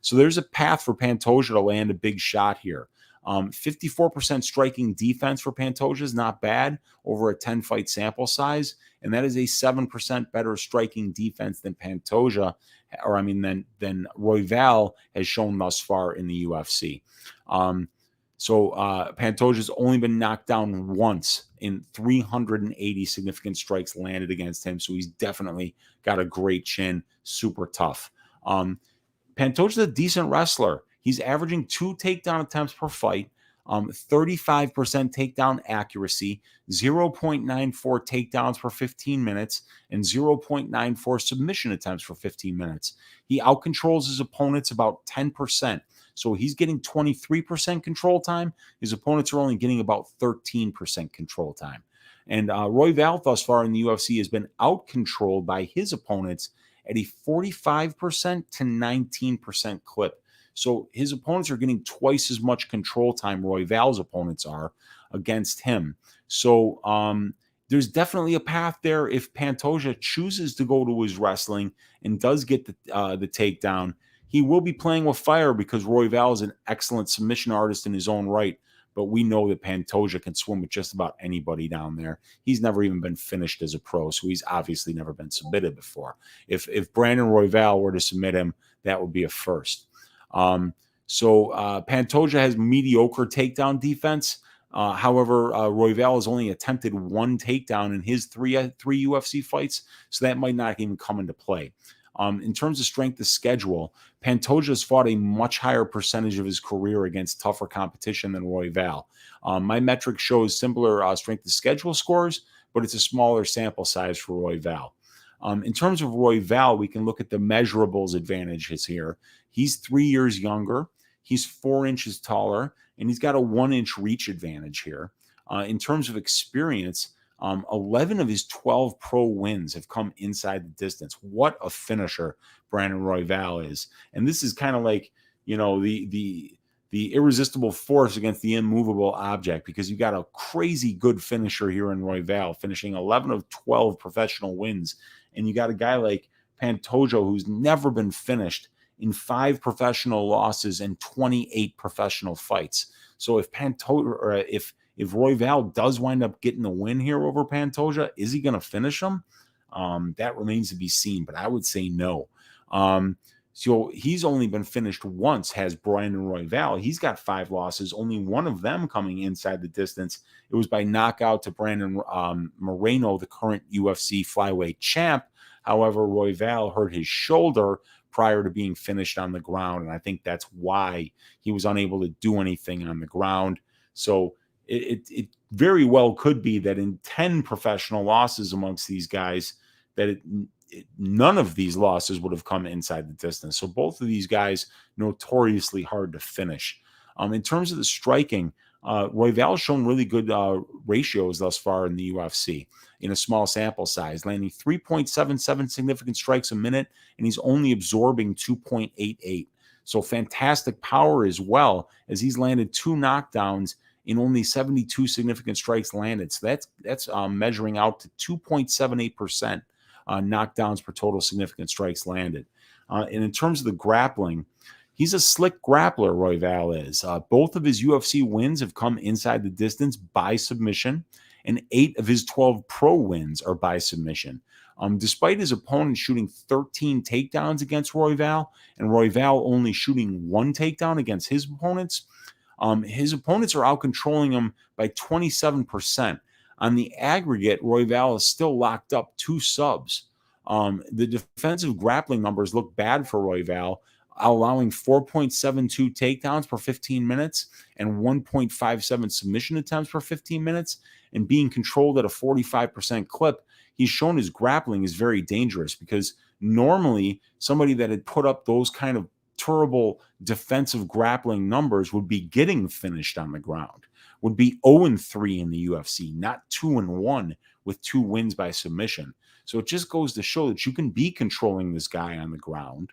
So there's a path for Pantoja to land a big shot here. 54% striking defense for Pantoja is not bad over a 10-fight sample size, and that is a 7% better striking defense than Pantoja, than Royval has shown thus far in the UFC. Pantoja's only been knocked down once in 380 significant strikes landed against him, so he's definitely got a great chin, super tough. Pantoja's a decent wrestler. He's averaging 2 takedown attempts per fight, 35% takedown accuracy, 0.94 takedowns per 15 minutes, and 0.94 submission attempts for 15 minutes. He outcontrols his opponents about 10%. So he's getting 23% control time. His opponents are only getting about 13% control time. And Royval thus far in the UFC has been out-controlled by his opponents at a 45% to 19% clip. So his opponents are getting twice as much control time Royval's opponents are against him. So there's definitely a path there if Pantoja chooses to go to his wrestling and does get the takedown. He will be playing with fire because Royval is an excellent submission artist in his own right, but we know that Pantoja can swim with just about anybody down there. He's never even been finished as a pro, so he's obviously never been submitted before. If Brandon Royval were to submit him, that would be a first. Pantoja has mediocre takedown defense. However, Royval has only attempted 1 takedown in his three UFC fights, so that might not even come into play. In terms of strength of schedule, Pantoja has fought a much higher percentage of his career against tougher competition than Royval. My metric shows similar strength of schedule scores, but it's a smaller sample size for Royval. In terms of Royval, we can look at the measurables advantages here. He's 3 years younger. He's 4 inches taller, and he's got a 1-inch reach advantage here. In terms of experience, 11 of his 12 pro wins have come inside the distance. What a finisher Brandon Royval is. And this is kind of like, the irresistible force against the immovable object, because you got a crazy good finisher here in Royval, finishing 11 of 12 professional wins. And you got a guy like Pantoja who's never been finished in 5 professional losses and 28 professional fights. So if Royval does wind up getting the win here over Pantoja, is he going to finish him? That remains to be seen, but I would say no. So he's only been finished once, has Brandon Royval. He's got 5 losses, only one of them coming inside the distance. It was by knockout to Brandon Moreno, the current UFC flyweight champ. However, Royval hurt his shoulder prior to being finished on the ground, and I think that's why he was unable to do anything on the ground. So it very well could be that in 10 professional losses amongst these guys, that none of these losses would have come inside the distance. So both of these guys notoriously hard to finish. In terms of the striking, Royval has shown really good ratios thus far in the UFC in a small sample size, landing 3.77 significant strikes a minute, and he's only absorbing 2.88. So fantastic power as well, as he's landed 2 knockdowns in only 72 significant strikes landed. So that's measuring out to 2.78% knockdowns per total significant strikes landed. And in terms of the grappling, he's a slick grappler, Royval is. Both of his UFC wins have come inside the distance by submission, and 8 of his 12 pro wins are by submission. Despite his opponent shooting 13 takedowns against Royval, and Royval only shooting 1 takedown against his opponents, His opponents are out controlling him by 27%. On the aggregate, Royval is still locked up 2 subs. The defensive grappling numbers look bad for Royval, allowing 4.72 takedowns per 15 minutes and 1.57 submission attempts per 15 minutes, and being controlled at a 45% clip. He's shown his grappling is very dangerous, because normally somebody that had put up those kind of terrible defensive grappling numbers would be getting finished on the ground, would be 0-3 in the UFC, not 2-1 with 2 wins by submission. So it just goes to show that you can be controlling this guy on the ground,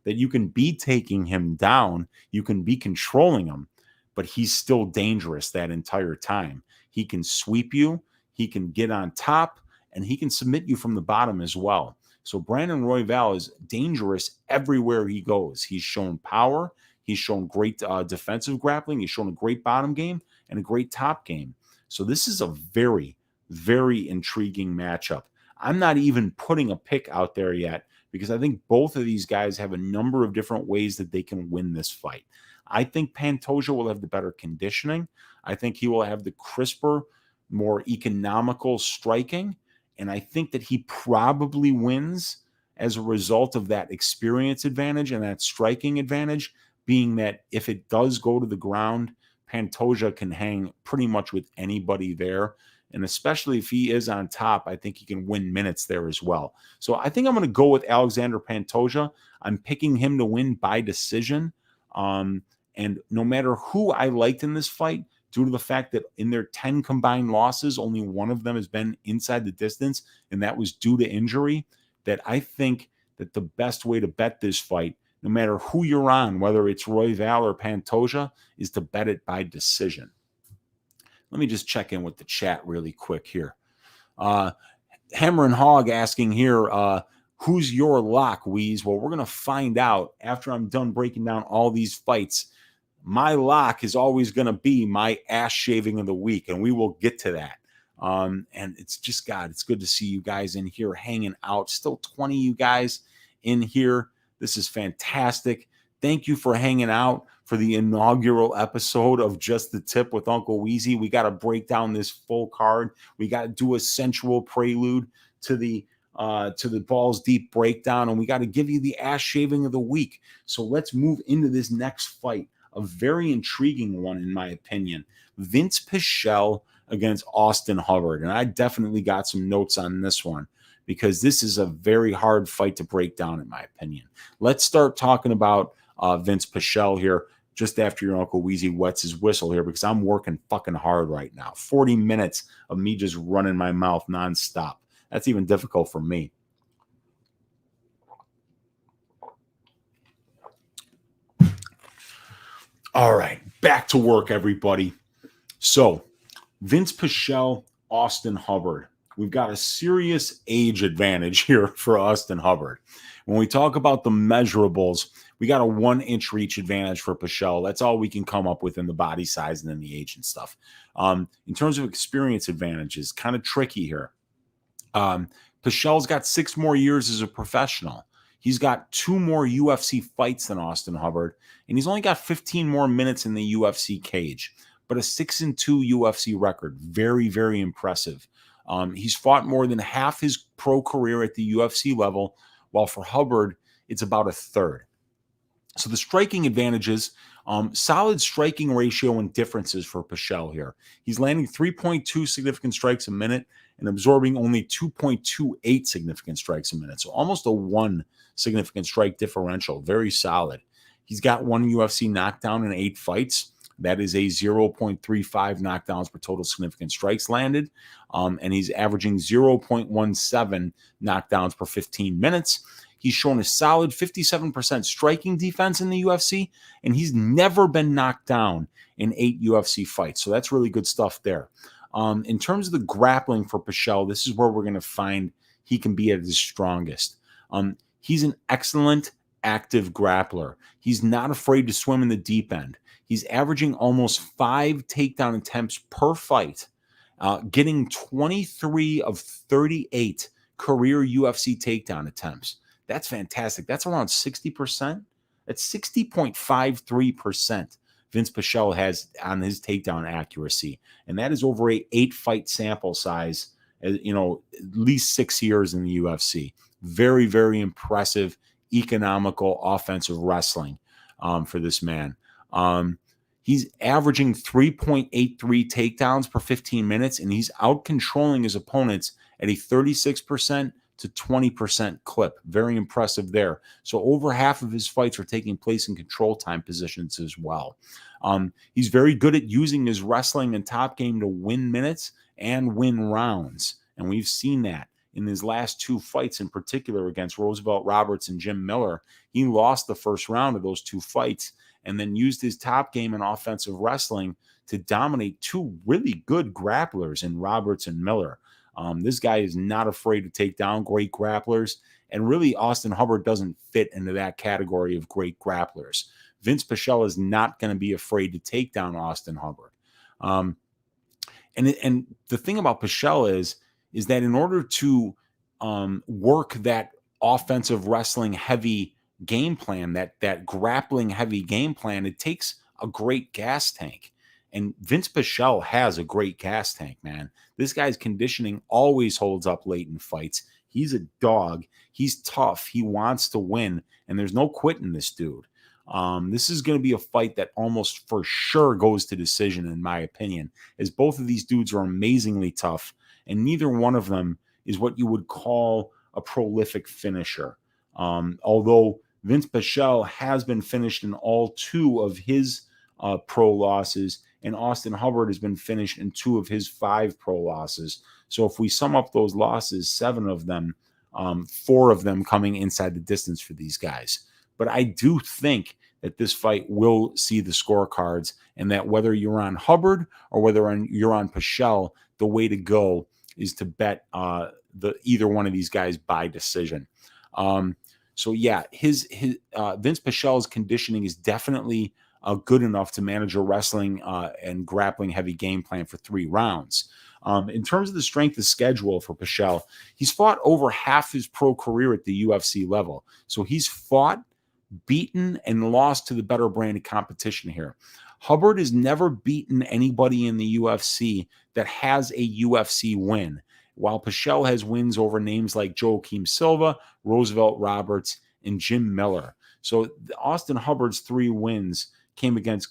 that you can be taking him down, you can be controlling him, but he's still dangerous that entire time. He can sweep you, he can get on top, and he can submit you from the bottom as well. So Brandon Royval is dangerous everywhere he goes. He's shown power, he's shown great defensive grappling, he's shown a great bottom game and a great top game. So this is a very, very intriguing matchup. I'm not even putting a pick out there yet, because I think both of these guys have a number of different ways that they can win this fight. I think Pantoja will have the better conditioning. I think he will have the crisper, more economical striking. And I think that he probably wins as a result of that experience advantage and that striking advantage, being that if it does go to the ground, Pantoja can hang pretty much with anybody there. And especially if he is on top, I think he can win minutes there as well. So I think I'm going to go with Alexandre Pantoja. I'm picking him to win by decision. And no matter who I liked in this fight, due to the fact that in their 10 combined losses, only one of them has been inside the distance, and that was due to injury, that I think that the best way to bet this fight, no matter who you're on, whether it's Royval or Pantoja, is to bet it by decision. Let me just check in with the chat really quick here. Hammer and Hog asking here, who's your lock, Weez? Well, we're going to find out after I'm done breaking down all these fights. My lock is always going to be my ass shaving of the week, and we will get to that. And it's just, God, it's good to see you guys in here hanging out. Still 20 you guys in here. This is fantastic. Thank you for hanging out for the inaugural episode of Just the Tip with Uncle Weezy. We got to break down this full card. We got to do a sensual prelude to the Balls Deep breakdown, and we got to give you the ass shaving of the week. So let's move into this next fight, a very intriguing one in my opinion. Vinc Pichel against Austin Hubbard, and I definitely got some notes on this one, because this is a very hard fight to break down in my opinion. Let's start talking about Vinc Pichel here just after your Uncle Weezy wets his whistle here, because I'm working fucking hard right now. 40 minutes of me just running my mouth nonstop. That's even difficult for me. All right, back to work, everybody. So, Vinc Pichel, Austin Hubbard. We've got a serious age advantage here for Austin Hubbard. When we talk about the measurables, we got a 1-inch reach advantage for Pichel. That's all we can come up with in the body size and in the age and stuff. In terms of experience advantages, kind of tricky here. Pichel's got 6 more years as a professional. He's got 2 more UFC fights than Austin Hubbard, and he's only got 15 more minutes in the UFC cage, but a 6-2 UFC record. Very, very impressive. He's fought more than half his pro career at the UFC level, while for Hubbard, it's about a third. So the striking advantages, solid striking ratio and differences for Pichel here. He's landing 3.2 significant strikes a minute and absorbing only 2.28 significant strikes a minute. So almost a 1 significant strike differential. Very solid. He's got 1 UFC knockdown in 8 fights. That is a 0.35 knockdowns per total significant strikes landed. And he's averaging 0.17 knockdowns per 15 minutes. He's shown a solid 57% striking defense in the UFC, and he's never been knocked down in 8 UFC fights. So that's really good stuff there. In terms of the grappling for Pichel, this is where we're going to find he can be at his strongest. He's an excellent active grappler. He's not afraid to swim in the deep end. He's averaging almost 5 takedown attempts per fight, getting 23 of 38 career UFC takedown attempts. That's fantastic. That's around 60%. That's 60.53% Vinc Pichel has on his takedown accuracy. And that is over a 8-fight sample size, at least 6 years in the UFC. Very, very impressive, economical, offensive wrestling for this man. He's averaging 3.83 takedowns per 15 minutes, and he's out-controlling his opponents at a 36% to 20% clip. Very impressive there. So over half of his fights are taking place in control time positions as well. He's very good at using his wrestling and top game to win minutes and win rounds. And we've seen that in his last 2 fights, in particular against Roosevelt Roberts and Jim Miller. He lost the first round of those 2 fights and then used his top game and offensive wrestling to dominate 2 really good grapplers in Roberts and Miller. This guy is not afraid to take down great grapplers, and really Austin Hubbard doesn't fit into that category of great grapplers. Vinc Pichel is not going to be afraid to take down Austin Hubbard. And the thing about Pichel is that in order to work that offensive wrestling heavy game plan, that grappling heavy game plan, it takes a great gas tank. And Vinc Pichel has a great gas tank, man. This guy's conditioning always holds up late in fights. He's a dog. He's tough. He wants to win, and there's no quitting this dude. This is going to be a fight that almost for sure goes to decision, in my opinion, as both of these dudes are amazingly tough, and neither one of them is what you would call a prolific finisher. Although Vinc Pichel has been finished in all 2 of his pro losses, and Austin Hubbard has been finished in 2 of his 5 pro losses. So if we sum up those losses, 7 of them, 4 of them coming inside the distance for these guys. But I do think that this fight will see the scorecards, and that whether you're on Hubbard or whether you're on Pichel, the way to go is to bet either one of these guys by decision. So yeah, his Vinc Pichel's conditioning is definitely good enough to manage a wrestling and grappling heavy game plan for 3 rounds. In terms of the strength of schedule for Pichel, he's fought over half his pro career at the UFC level. So he's fought, beaten, and lost to the better brand of competition here. Hubbard has never beaten anybody in the UFC that has a UFC win, while Pichel has wins over names like Joaquim Silva, Roosevelt Roberts, and Jim Miller. So Austin Hubbard's 3 wins came against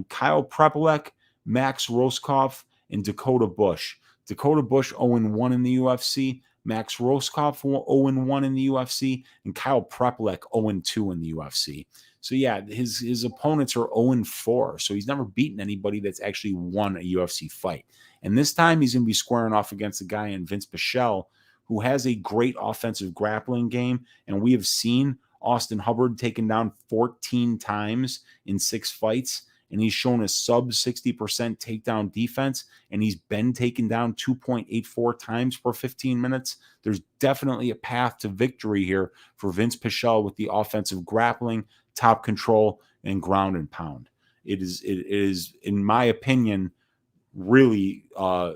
Kyle Prepolek, Max Roskopf, and Dakota Bush. Dakota Bush 0-1 in the UFC, Max Roskopf 0-1 in the UFC, and Kyle Prepolek 0-2 in the UFC. So yeah, his opponents are 0-4. So he's never beaten anybody that's actually won a UFC fight. And this time he's going to be squaring off against a guy in Vinc Pichel who has a great offensive grappling game. And we have seen Austin Hubbard taken down 14 times in 6 fights. And he's shown a sub 60% takedown defense, and he's been taken down 2.84 times per 15 minutes. There's definitely a path to victory here for Vinc Pichel with the offensive grappling, top control, and ground and pound. It is, in my opinion, really a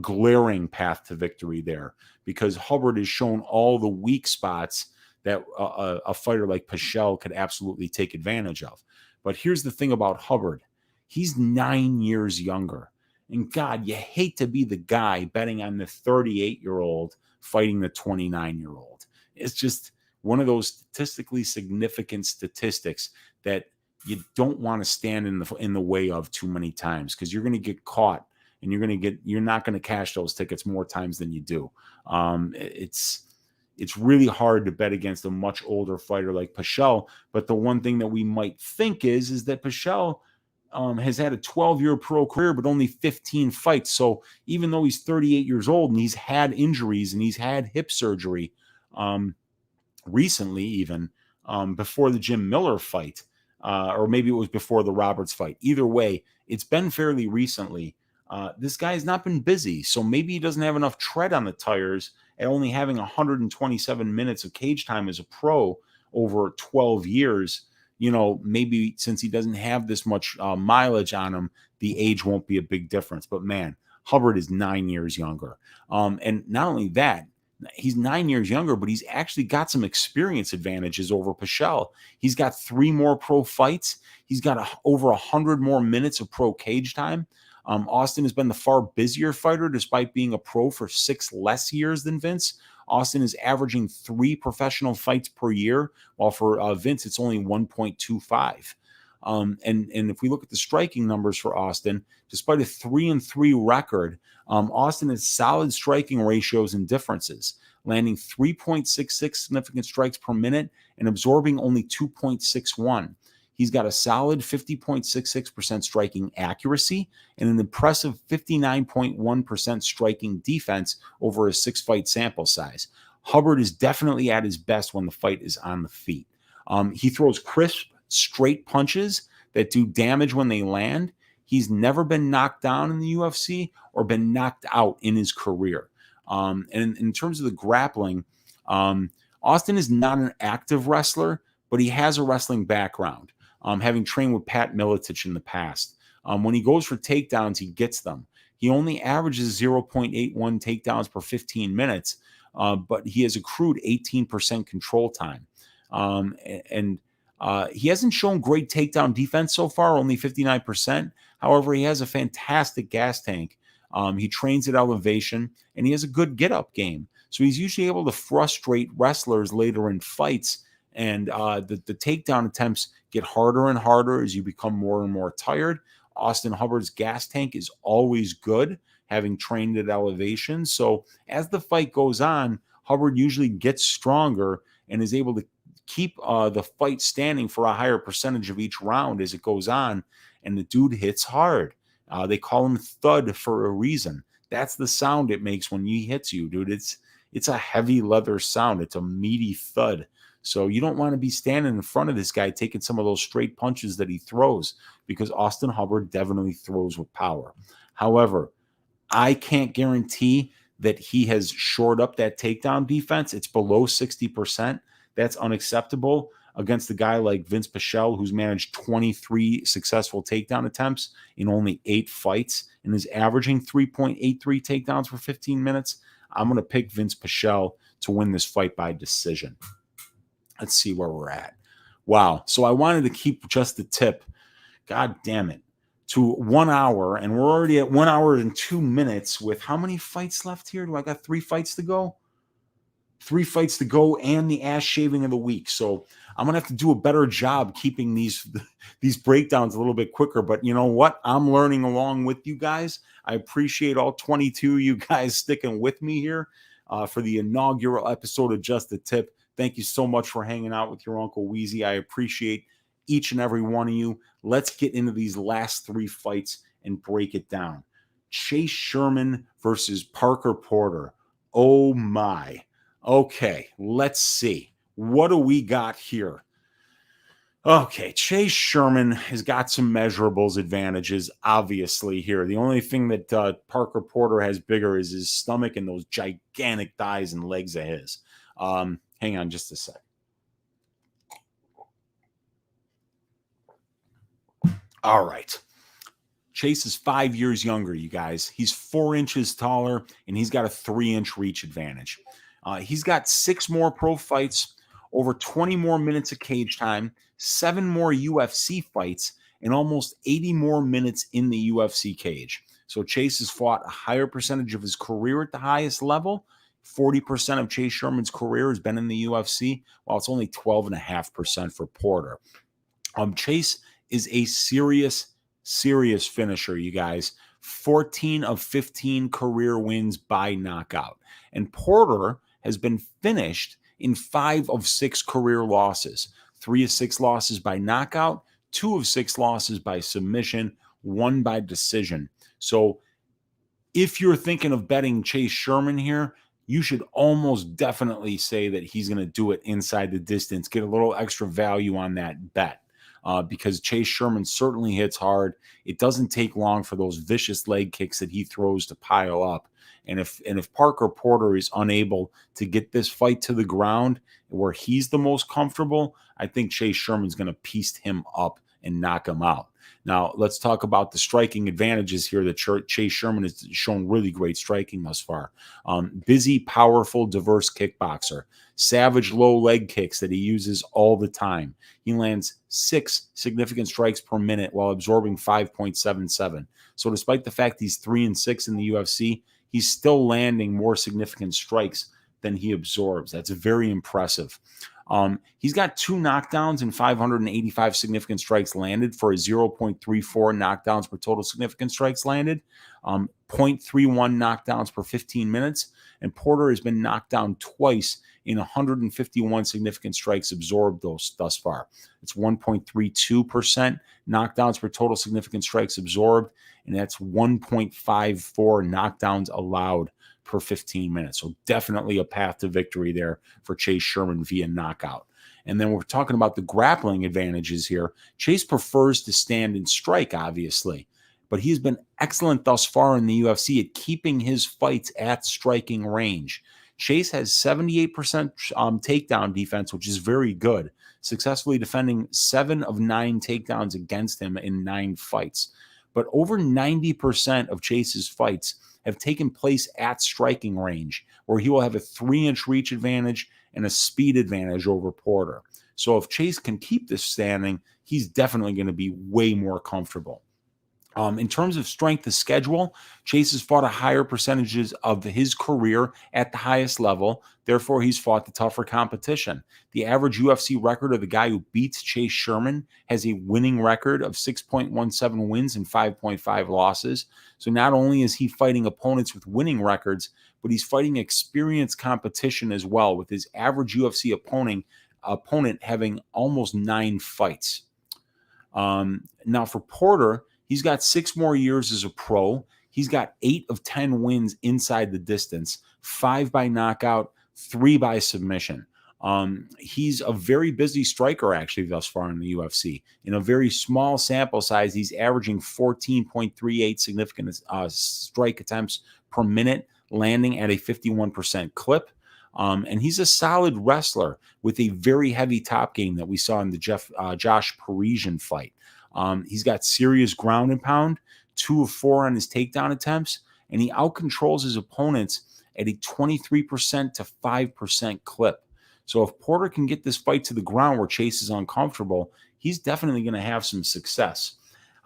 glaring path to victory there, because Hubbard has shown all the weak spots that a fighter like Pichel could absolutely take advantage of. But here's the thing about Hubbard. He's 9 years younger. And God, you hate to be the guy betting on the 38-year-old fighting the 29-year-old. It's just one of those statistically significant statistics that you don't want to stand in the way of too many times, because you're going to get caught, and you're not going to cash those tickets more times than you do. It's really hard to bet against a much older fighter like Pichel. But the one thing that we might think is that Pichel has had a 12-year pro career, but only 15 fights. So even though he's 38 years old and he's had injuries and he's had hip surgery recently, even before the Jim Miller fight, or maybe it was before the Roberts fight. Either way, it's been fairly recently. This guy has not been busy, so maybe he doesn't have enough tread on the tires at only having 127 minutes of cage time as a pro over 12 years. Maybe since he doesn't have this much mileage on him, the age won't be a big difference. But man, Hubbard is 9 years younger. And not only that, He's 9 years younger, but he's actually got some experience advantages over Pichel. He's got 3 more pro fights. He's got over 100 more minutes of pro cage time. Austin has been the far busier fighter despite being a pro for 6 less years than Vinc. Austin is averaging 3 professional fights per year, while for Vinc, it's only 1.25. And if we look at the striking numbers for Austin, despite a 3-3 record, Austin has solid striking ratios and differences, landing 3.66 significant strikes per minute and absorbing only 2.61. He's got a solid 50.66% striking accuracy and an impressive 59.1% striking defense over a 6-fight sample size. Hubbard is definitely at his best when the fight is on the feet. He throws crisp, straight punches that do damage when they land. He's never been knocked down in the UFC or been knocked out in his career. And in terms of the grappling, Austin is not an active wrestler, but he has a wrestling background, having trained with Pat Miletich in the past. When he goes for takedowns, he gets them. He only averages 0.81 takedowns per 15 minutes, but he has accrued 18% control time. He hasn't shown great takedown defense so far, only 59%. However, he has a fantastic gas tank. He trains at elevation, and he has a good get-up game. So he's usually able to frustrate wrestlers later in fights, and the takedown attempts get harder and harder as you become more and more tired. Austin Hubbard's gas tank is always good, having trained at elevation. So as the fight goes on, Hubbard usually gets stronger and is able to keep the fight standing for a higher percentage of each round as it goes on, and the dude hits hard. They call him thud for a reason. That's the sound it makes when he hits you, dude. It's a heavy leather sound. It's a meaty thud. So you don't want to be standing in front of this guy taking some of those straight punches that he throws, because Austin Hubbard definitely throws with power. However, I can't guarantee that he has shored up that takedown defense. It's below 60%. That's unacceptable against a guy like Vinc Pichel, who's managed 23 successful takedown attempts in only 8 fights and is averaging 3.83 takedowns for 15 minutes. I'm going to pick Vinc Pichel to win this fight by decision. Let's see where we're at. Wow. So I wanted to keep just the tip, God damn it, to 1 hour, and we're already at 1 hour and 2 minutes with how many fights left here? Do I got 3 fights to go? 3 fights to go and the ass shaving of the week. So I'm going to have to do a better job keeping these breakdowns a little bit quicker. But you know what? I'm learning along with you guys. I appreciate all 22 of you guys sticking with me here for the inaugural episode of Just the Tip. Thank you so much for hanging out with your Uncle Weezy. I appreciate each and every one of you. Let's get into these last 3 fights and break it down. Chase Sherman versus Parker Porter. Oh my. Okay, let's see. What do we got here? Okay, Chase Sherman has got some measurables advantages, obviously, here. The only thing that Parker Porter has bigger is his stomach and those gigantic thighs and legs of his. Hang on just a sec. All right. Chase is 5 years younger, you guys. He's 4 inches taller, and he's got a 3-inch reach advantage. He's got 6 more pro fights, over 20 more minutes of cage time, 7 more UFC fights, and almost 80 more minutes in the UFC cage. So Chase has fought a higher percentage of his career at the highest level. 40% of Chase Sherman's career has been in the UFC, while it's only 12.5% for Porter. Chase is a serious finisher, you guys. 14 of 15 career wins by knockout. And Porter has been finished in 5 of 6 career losses. 3 of 6 losses by knockout, 2 of 6 losses by submission, 1 by decision. So if you're thinking of betting Chase Sherman here, you should almost definitely say that he's going to do it inside the distance, get a little extra value on that bet. Because Chase Sherman certainly hits hard. It doesn't take long for those vicious leg kicks that he throws to pile up. And if Parker Porter is unable to get this fight to the ground where he's the most comfortable, I think Chase Sherman's going to piece him up and knock him out. Now, let's talk about the striking advantages here that Chase Sherman has shown really great striking thus far. Busy, powerful, diverse kickboxer. Savage low leg kicks that he uses all the time. He lands 6 significant strikes per minute while absorbing 5.77. So despite the fact he's 3-6 in the UFC, he's still landing more significant strikes than he absorbs. That's very impressive. He's got 2 knockdowns and 585 significant strikes landed for a 0.34 knockdowns per total significant strikes landed, 0.31 knockdowns per 15 minutes. And Porter has been knocked down twice in 151 significant strikes absorbed thus far. It's 1.32% knockdowns per total significant strikes absorbed, and that's 1.54 knockdowns allowed per 15 minutes. So definitely a path to victory there for Chase Sherman via knockout. And then we're talking about the grappling advantages here. Chase prefers to stand and strike, obviously, but he's been excellent thus far in the UFC at keeping his fights at striking range. Chase has 78% takedown defense, which is very good, successfully defending 7 of 9 takedowns against him in 9 fights. But over 90% of Chase's fights have taken place at striking range, where he will have a 3-inch reach advantage and a speed advantage over Porter. So if Chase can keep this standing, he's definitely going to be way more comfortable. In terms of strength of schedule, Chase has fought a higher percentages of his career at the highest level. Therefore, he's fought the tougher competition. The average UFC record of the guy who beats Chase Sherman has a winning record of 6.17 wins and 5.5 losses. So not only is he fighting opponents with winning records, but he's fighting experienced competition as well, with his average UFC opponent having almost 9 fights. Now for Porter, he's got 6 more years as a pro. He's got 8 of 10 wins inside the distance, 5 by knockout, 3 by submission. He's a very busy striker, actually, thus far in the UFC. In a very small sample size, he's averaging 14.38 significant strike attempts per minute, landing at a 51% clip. And he's a solid wrestler with a very heavy top game that we saw in the Josh Parisian fight. He's got serious ground and pound, 2 of 4 on his takedown attempts, and he outcontrols his opponents at a 23% to 5% clip. So if Porter can get this fight to the ground where Chase is uncomfortable, he's definitely going to have some success.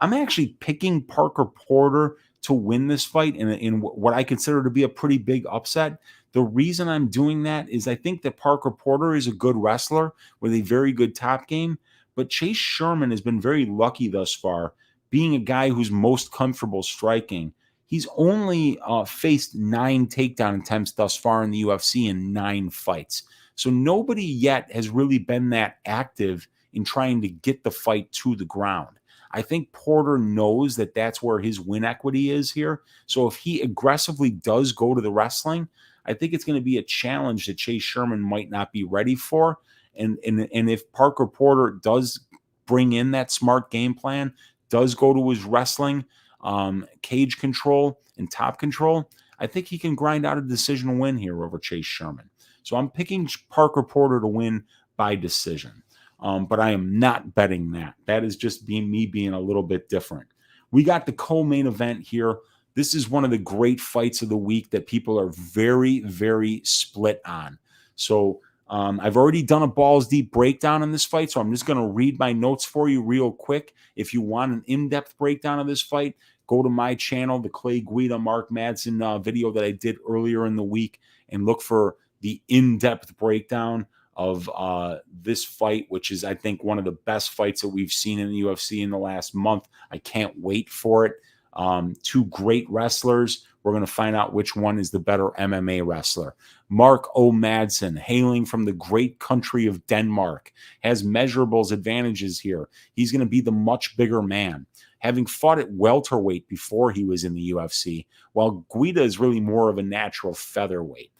I'm actually picking Parker Porter to win this fight in what I consider to be a pretty big upset. The reason I'm doing that is I think that Parker Porter is a good wrestler with a very good top game, but Chase Sherman has been very lucky thus far, being a guy who's most comfortable striking. He's only faced 9 takedown attempts thus far in the UFC in 9 fights. So nobody yet has really been that active in trying to get the fight to the ground. I think Porter knows that that's where his win equity is here. So if he aggressively does go to the wrestling, I think it's going to be a challenge that Chase Sherman might not be ready for. And if Parker Porter does bring in that smart game plan, does go to his wrestling, cage control, and top control, I think he can grind out a decision win here over Chase Sherman. So I'm picking Parker Porter to win by decision. But I am not betting that. That is just me being a little bit different. We got the co-main event here. This is one of the great fights of the week that people are very, very split on. So I've already done a balls deep breakdown on this fight, so I'm just going to read my notes for you real quick. If you want an in-depth breakdown of this fight, go to my channel, the Clay Guida Mark Madsen video that I did earlier in the week, and look for the in-depth breakdown of this fight, which is, I think, one of the best fights that we've seen in the UFC in the last month. I can't wait for it. 2 great wrestlers. We're going to find out which one is the better MMA wrestler. Mark O. Madsen, hailing from the great country of Denmark, has measurables advantages here. He's going to be the much bigger man, having fought at welterweight before he was in the UFC, while Guida is really more of a natural featherweight.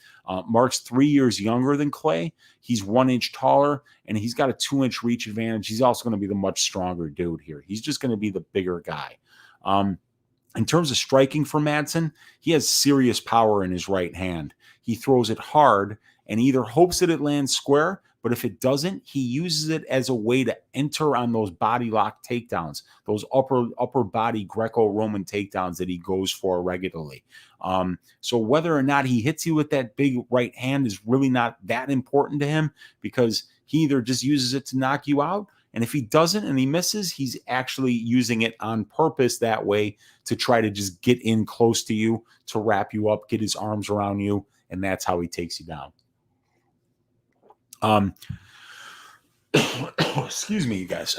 Mark's 3 years younger than Clay. He's 1 inch taller, and he's got a 2-inch reach advantage. He's also going to be the much stronger dude here. He's just going to be the bigger guy. In terms of striking for Madsen, he has serious power in his right hand. He throws it hard, and either hopes that it lands square, but if it doesn't, he uses it as a way to enter on those body lock takedowns, those upper body Greco-Roman takedowns that he goes for regularly. So whether or not he hits you with that big right hand is really not that important to him, because he either just uses it to knock you out, and if he doesn't and he misses, he's actually using it on purpose that way to try to just get in close to you, to wrap you up, get his arms around you, and that's how he takes you down. Excuse me, you guys.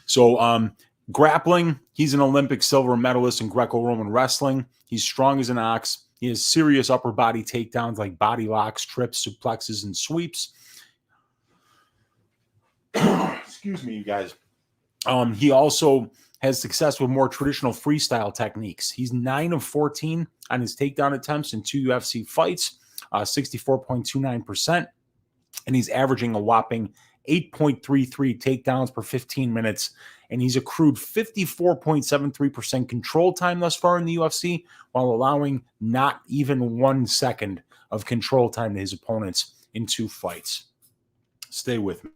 So grappling, he's an Olympic silver medalist in Greco-Roman wrestling. He's strong as an ox. He has serious upper body takedowns like body locks, trips, suplexes, and sweeps. Excuse me, you guys. He also has success with more traditional freestyle techniques. He's 9 of 14 on his takedown attempts in 2 UFC fights, 64.29%. And he's averaging a whopping 8.33 takedowns per 15 minutes. And he's accrued 54.73% control time thus far in the UFC, while allowing not even 1 second of control time to his opponents in 2 fights. Stay with me.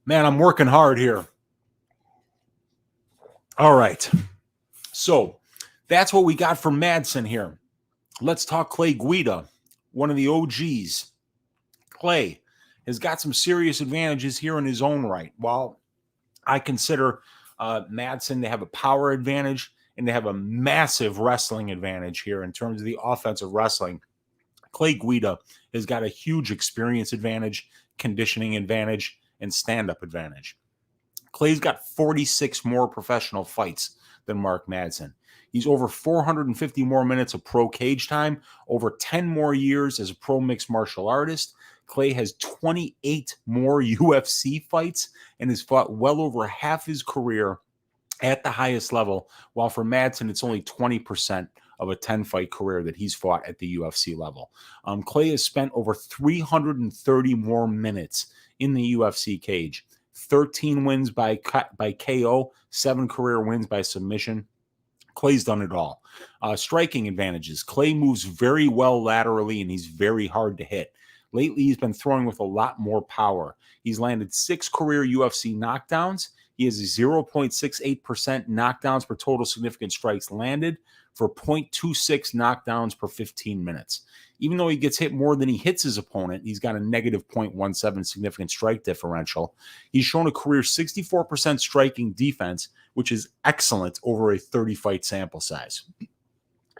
Man, I'm working hard here. All right. So that's what we got from Madsen here. Let's talk Clay Guida, one of the OGs. Clay has got some serious advantages here in his own right. While I consider Madsen to have a power advantage and to have a massive wrestling advantage here in terms of the offensive wrestling, Clay Guida has got a huge experience advantage, conditioning advantage, and stand-up advantage. Clay's got 46 more professional fights than Mark Madsen. He's over 450 more minutes of pro cage time, over 10 more years as a pro mixed martial artist. Clay has 28 more UFC fights and has fought well over half his career at the highest level, while for Madsen, it's only 20% of a 10-fight career that he's fought at the UFC level. Clay has spent over 330 more minutes in the UFC cage. 13 wins by KO, 7 career wins by submission. Clay's done it all. Striking advantages. Clay moves very well laterally, and he's very hard to hit. Lately, he's been throwing with a lot more power. He's landed 6 career UFC knockdowns. He has 0.68% knockdowns per total significant strikes landed for 0.26 knockdowns per 15 minutes. Even though he gets hit more than he hits his opponent, he's got a negative 0.17 significant strike differential. He's shown a career 64% striking defense, which is excellent over a 30-fight sample size.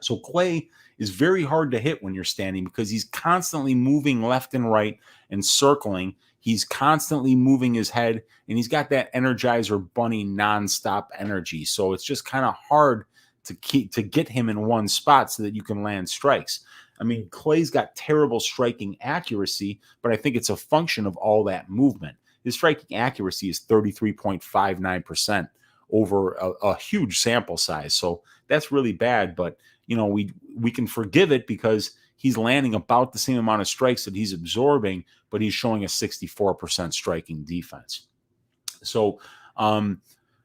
So Clay is very hard to hit when you're standing because he's constantly moving left and right and circling. He's constantly moving his head, and he's got that Energizer Bunny nonstop energy. So it's just kind of hard to get him in one spot so that you can land strikes. I mean, Clay's got terrible striking accuracy, but I think it's a function of all that movement. His striking accuracy is 33.59% over a huge sample size. So that's really bad, but you know, we can forgive it because he's landing about the same amount of strikes that he's absorbing, but he's showing a 64% striking defense. So,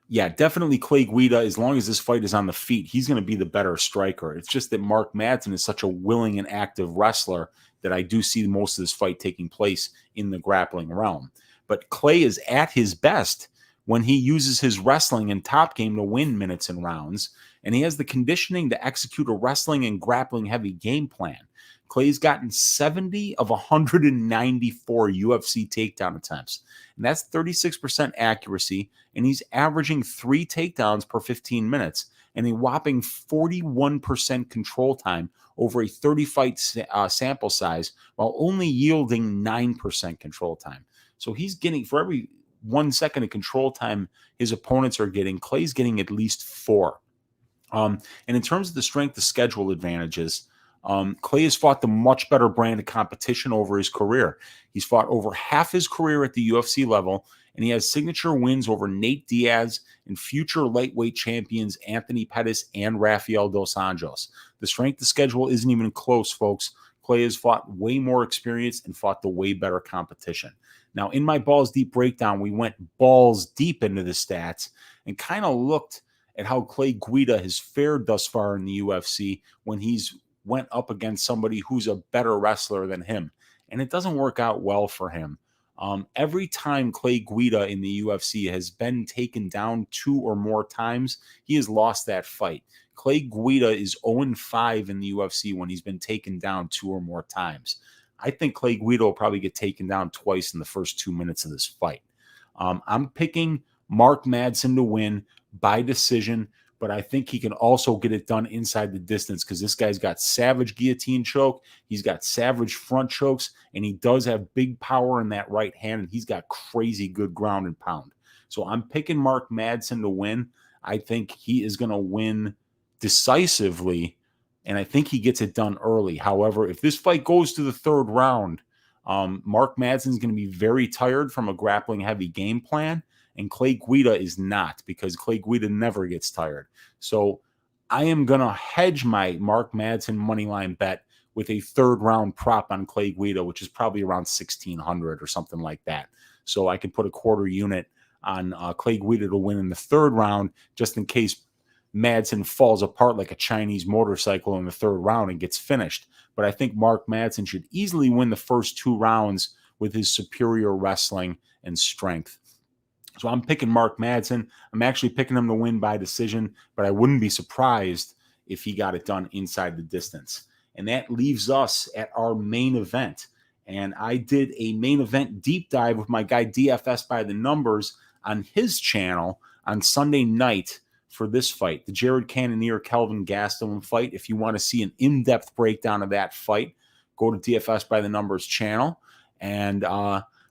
yeah, definitely Clay Guida, as long as this fight is on the feet, he's going to be the better striker. It's just that Mark Madsen is such a willing and active wrestler that I do see most of this fight taking place in the grappling realm. But Clay is at his best when he uses his wrestling and top game to win minutes and rounds, and he has the conditioning to execute a wrestling and grappling heavy game plan. Clay's gotten 70 of 194 UFC takedown attempts, and that's 36% accuracy, and he's averaging 3 takedowns per 15 minutes and a whopping 41% control time over a 30-fight sample size, while only yielding 9% control time. So he's getting, for every 1 second of control time his opponents are getting, Clay's getting at least 4. And in terms of the strength of schedule advantages, Clay has fought the much better brand of competition over his career. He's fought over half his career at the UFC level, and he has signature wins over Nate Diaz and future lightweight champions Anthony Pettis and Rafael Dos Anjos. The strength of schedule isn't even close, folks. Clay has fought way more experience and fought the way better competition. Now, in my Balls Deep breakdown, we went balls deep into the stats and kind of looked at how Clay Guida has fared thus far in the UFC when he's went up against somebody who's a better wrestler than him. And it doesn't work out well for him. Every time Clay Guida in the UFC has been taken down 2 or more times, he has lost that fight. Clay Guida is 0-5 in the UFC when he's been taken down 2 or more times. I think Clay Guida will probably get taken down twice in the first 2 minutes of this fight. I'm picking Mark Madsen to win by decision, but I think he can also get it done inside the distance because this guy's got savage guillotine choke. He's got savage front chokes, and he does have big power in that right hand, and he's got crazy good ground and pound. So I'm picking Mark Madsen to win. I think he is going to win decisively, and I think he gets it done early. However, if this fight goes to the 3rd round, Mark Madsen is going to be very tired from a grappling-heavy game plan, and Clay Guida is not, because Clay Guida never gets tired. So I am going to hedge my Mark Madsen moneyline bet with a 3rd round prop on Clay Guida, which is probably around 1,600 or something like that. So I could put a quarter unit on Clay Guida to win in the 3rd round, just in case Madsen falls apart like a Chinese motorcycle in the 3rd round and gets finished. But I think Mark Madsen should easily win the first 2 rounds with his superior wrestling and strength. So I'm picking Mark Madsen. I'm actually picking him to win by decision, but I wouldn't be surprised if he got it done inside the distance. And that leaves us at our main event. And I did a main event deep dive with my guy DFS by the Numbers on his channel on Sunday night for this fight, the Jared Cannonier Kelvin Gastelum fight. If you want to see an in-depth breakdown of that fight, go to DFS by the Numbers channel. And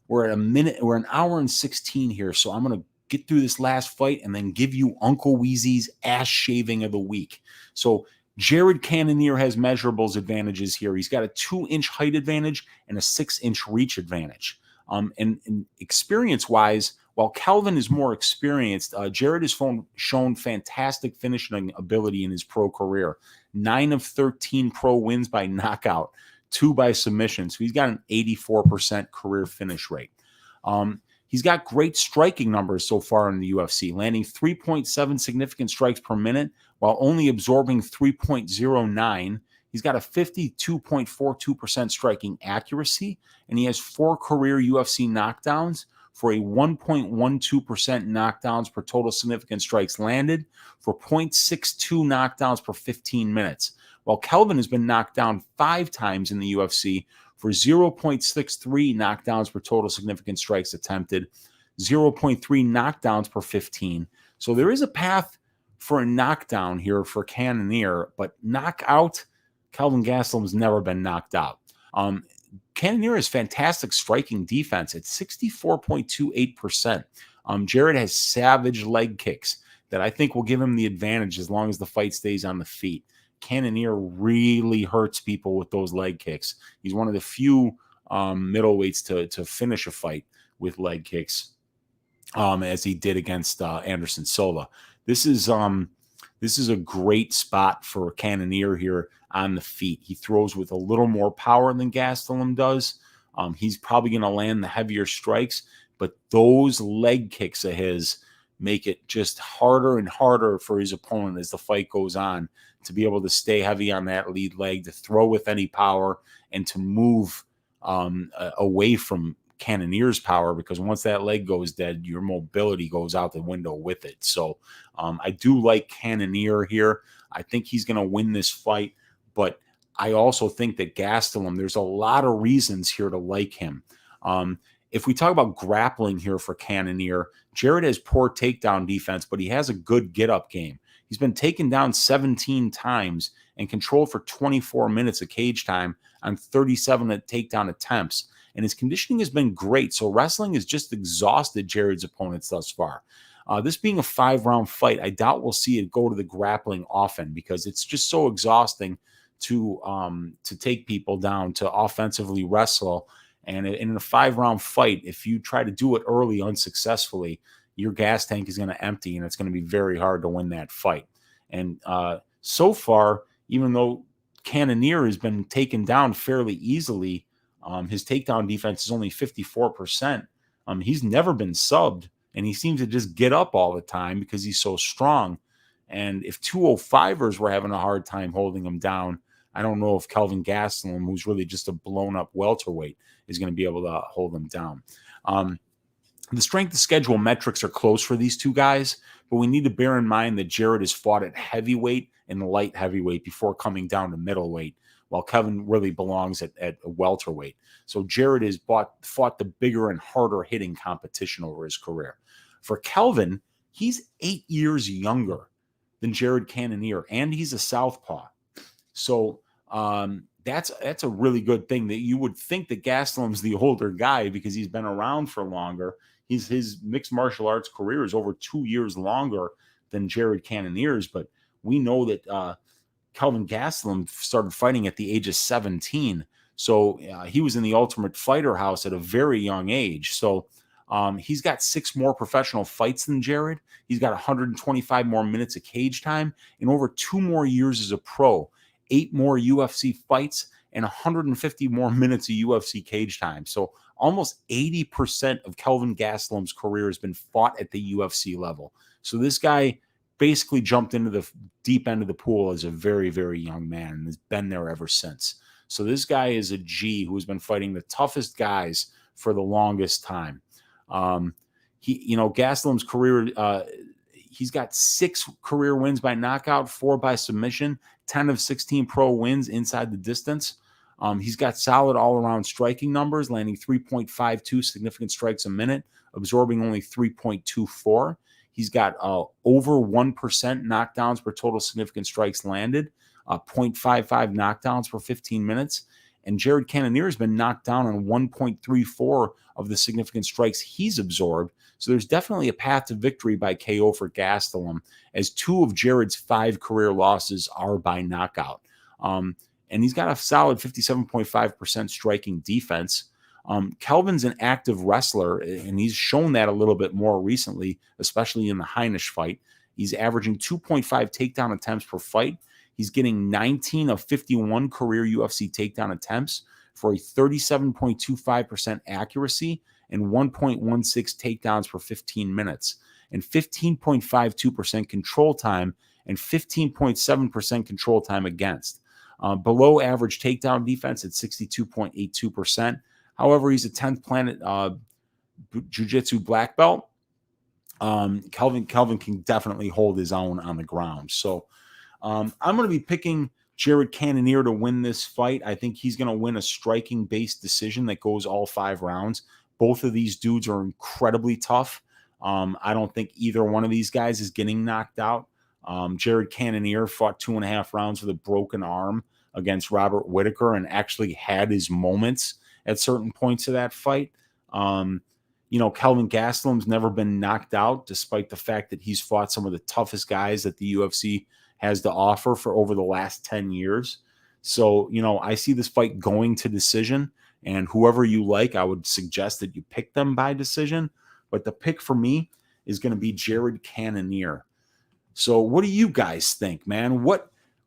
we're an hour and 16 here, so I'm going to get through this last fight and then give you Uncle Weezy's ass shaving of the week. So Jared Cannonier has measurables advantages here. He's got a 2-inch height advantage and a 6-inch reach advantage. And experience-wise, while Kelvin is more experienced, Jared has shown fantastic finishing ability in his pro career. 9 of 13 pro wins by knockout, 2 by submission. So he's got an 84% career finish rate. He's got great striking numbers so far in the UFC, landing 3.7 significant strikes per minute while only absorbing 3.09. He's got a 52.42% striking accuracy, and he has 4 career UFC knockdowns for a 1.12% knockdowns per total significant strikes landed for 0.62 knockdowns per 15 minutes. While Kelvin has been knocked down 5 times in the UFC for 0.63 knockdowns per total significant strikes attempted, 0.3 knockdowns per 15. So there is a path for a knockdown here for Cannonier, but knockout, Kelvin Gastelum's never been knocked out. Cannonier has fantastic striking defense at 64.28%. Jared has savage leg kicks that I think will give him the advantage as long as the fight stays on the feet. Cannonier really hurts people with those leg kicks. He's one of the few middleweights to finish a fight with leg kicks, as he did against Anderson Silva. This is a great spot for Cannonier here on the feet. He throws with a little more power than Gastelum does. He's probably going to land the heavier strikes, but those leg kicks of his make it just harder and harder for his opponent as the fight goes on to be able to stay heavy on that lead leg, to throw with any power, and to move away from Cannonier's power, because once that leg goes dead, your mobility goes out the window with it. So I do like Cannonier here. I think he's going to win this fight, but I also think that Gastelum, there's a lot of reasons here to like him. If we talk about grappling here for Cannonier, Jared has poor takedown defense, but he has a good get-up game. He's been taken down 17 times and controlled for 24 minutes of cage time on 37 takedown attempts. And his conditioning has been great. So wrestling has just exhausted Jared's opponents thus far. This being a 5-round fight, I doubt we'll see it go to the grappling often, because it's just so exhausting to take people down, to offensively wrestle. And in a 5-round fight, if you try to do it early unsuccessfully, your gas tank is going to empty, and it's going to be very hard to win that fight. And so far, even though Cannonier has been taken down fairly easily, his takedown defense is only 54%. He's never been subbed, and he seems to just get up all the time because he's so strong. And if 205ers were having a hard time holding him down, I don't know if Kelvin Gastelum, who's really just a blown-up welterweight, is going to be able to hold him down. The strength of schedule metrics are close for these two guys, but we need to bear in mind that Jared has fought at heavyweight and light heavyweight before coming down to middleweight, while Kelvin really belongs at welterweight. So Jared has fought the bigger and harder hitting competition over his career. For Kelvin, he's 8 years younger than Jared Cannonier, and he's a southpaw. So that's a really good thing. That you would think that Gastelum's the older guy because he's been around for longer. His mixed martial arts career is over 2 years longer than Jared Cannonier's, but we know that Kelvin Gastelum started fighting at the age of 17. So he was in the Ultimate Fighter house at a very young age. So he's got 6 more professional fights than Jared. He's got 125 more minutes of cage time and over 2 more years as a pro, 8 more UFC fights, and 150 more minutes of UFC cage time. So almost 80% of Kelvin Gastelum's career has been fought at the UFC level. So this guy basically jumped into the deep end of the pool as a very, very young man and has been there ever since. So this guy is a G who's been fighting the toughest guys for the longest time. Gastelum's career, he's got 6 career wins by knockout, 4 by submission, 10 of 16 pro wins inside the distance. He's got solid all-around striking numbers, landing 3.52 significant strikes a minute, absorbing only 3.24. He's got over 1% knockdowns per total significant strikes landed, 0.55 knockdowns per 15 minutes. And Jared Cannonier has been knocked down on 1.34 of the significant strikes he's absorbed. So there's definitely a path to victory by KO for Gastelum, as 2 of Jared's 5 career losses are by knockout. And he's got a solid 57.5% striking defense. Kelvin's an active wrestler, and he's shown that a little bit more recently, especially in the Heinisch fight. He's averaging 2.5 takedown attempts per fight. He's getting 19 of 51 career UFC takedown attempts for a 37.25% accuracy and 1.16 takedowns per 15 minutes, and 15.52% control time and 15.7% control time against. Below average takedown defense at 62.82%. However, he's a 10th planet jiu-jitsu black belt. Kelvin can definitely hold his own on the ground. So I'm going to be picking Jared Cannonier to win this fight. I think he's going to win a striking-based decision that goes all 5 rounds. Both of these dudes are incredibly tough. I don't think either one of these guys is getting knocked out. Jared Cannonier fought 2.5 rounds with a broken arm against Robert Whittaker and actually had his moments at certain points of that fight. Kelvin Gastelum's never been knocked out, despite the fact that he's fought some of the toughest guys that the UFC has to offer for over the last 10 years. So, I see this fight going to decision, and whoever you like, I would suggest that you pick them by decision. But the pick for me is going to be Jared Cannonier. So what do you guys think, man?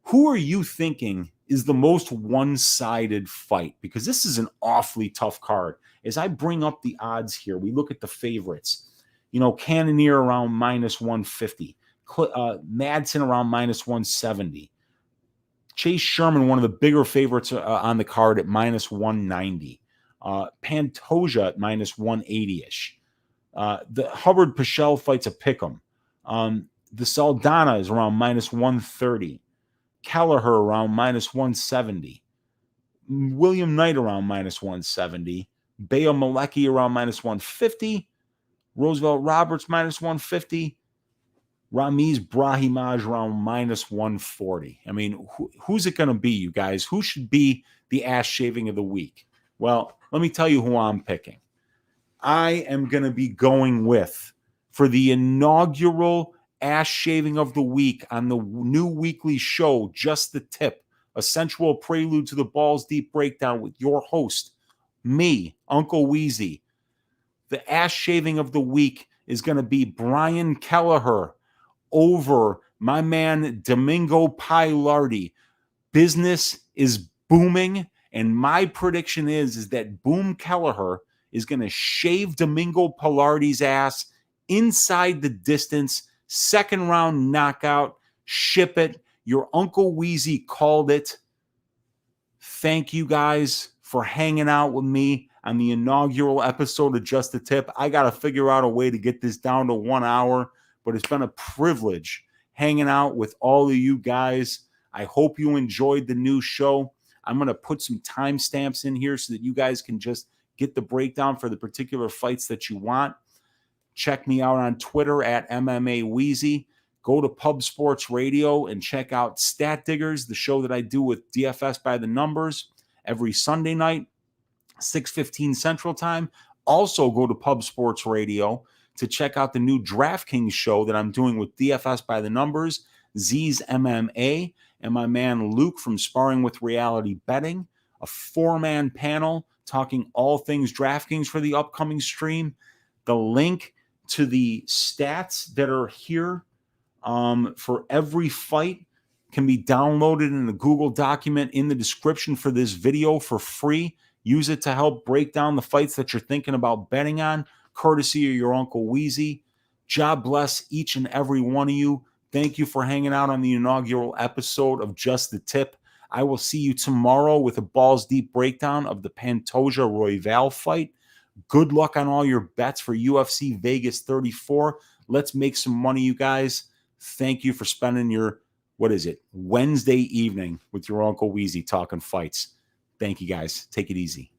Who are you thinking is the most one-sided fight? Because this is an awfully tough card. As I bring up the odds here, we look at the favorites. Cannonier around -150. Madsen around -170. Chase Sherman, one of the bigger favorites on the card at -190. Pantoja at -180-ish. The Hubbard Pichel fight's a pick'em. The Saldana is around -130. Kelleher around -170. William Knight around -170. Malecki around -150. Roosevelt Roberts -150. Ramiz Brahimaj around -140. I mean, who's it going to be, you guys? Who should be the ass shaving of the week? Well, let me tell you who I'm picking. I am going to be going with, for the inaugural ass shaving of the week on the new weekly show, Just the Tip, a sensual prelude to the Balls Deep Breakdown with your host, me, Uncle Weezy. The ass shaving of the week is going to be Brian Kelleher over my man Domingo Pilarte. Business is booming, and my prediction is that Boom Kelleher is going to shave Domingo Pilarte's ass inside the distance. Second round knockout. ship it. Your Uncle Weezy called it. Thank you guys for hanging out with me on the inaugural episode of Just the Tip. I got to figure out a way to get this down to 1 hour, but it's been a privilege hanging out with all of you guys. I hope you enjoyed the new show. I'm going to put some timestamps in here so that you guys can just get the breakdown for the particular fights that you want. Check me out on Twitter at MMA Weezy. Go to Pub Sports Radio and check out Stat Diggers, the show that I do with DFS by the Numbers every Sunday night, 6:15 Central Time. Also go to Pub Sports Radio to check out the new DraftKings show that I'm doing with DFS by the Numbers, Z's MMA, and my man Luke from Sparring with Reality Betting, a 4-man panel talking all things DraftKings for the upcoming stream. The link to the stats that are here for every fight can be downloaded in the Google document in the description for this video for free. Use it to help break down the fights that you're thinking about betting on, courtesy of your Uncle Weezy. God bless each and every one of you. Thank you for hanging out on the inaugural episode of Just the Tip. I will see you tomorrow with a balls deep breakdown of the Pantoja Royval fight. Good luck on all your bets for UFC Vegas 34. Let's make some money, you guys. Thank you for spending your, Wednesday evening with your Uncle Weezy talking fights. Thank you, guys. Take it easy.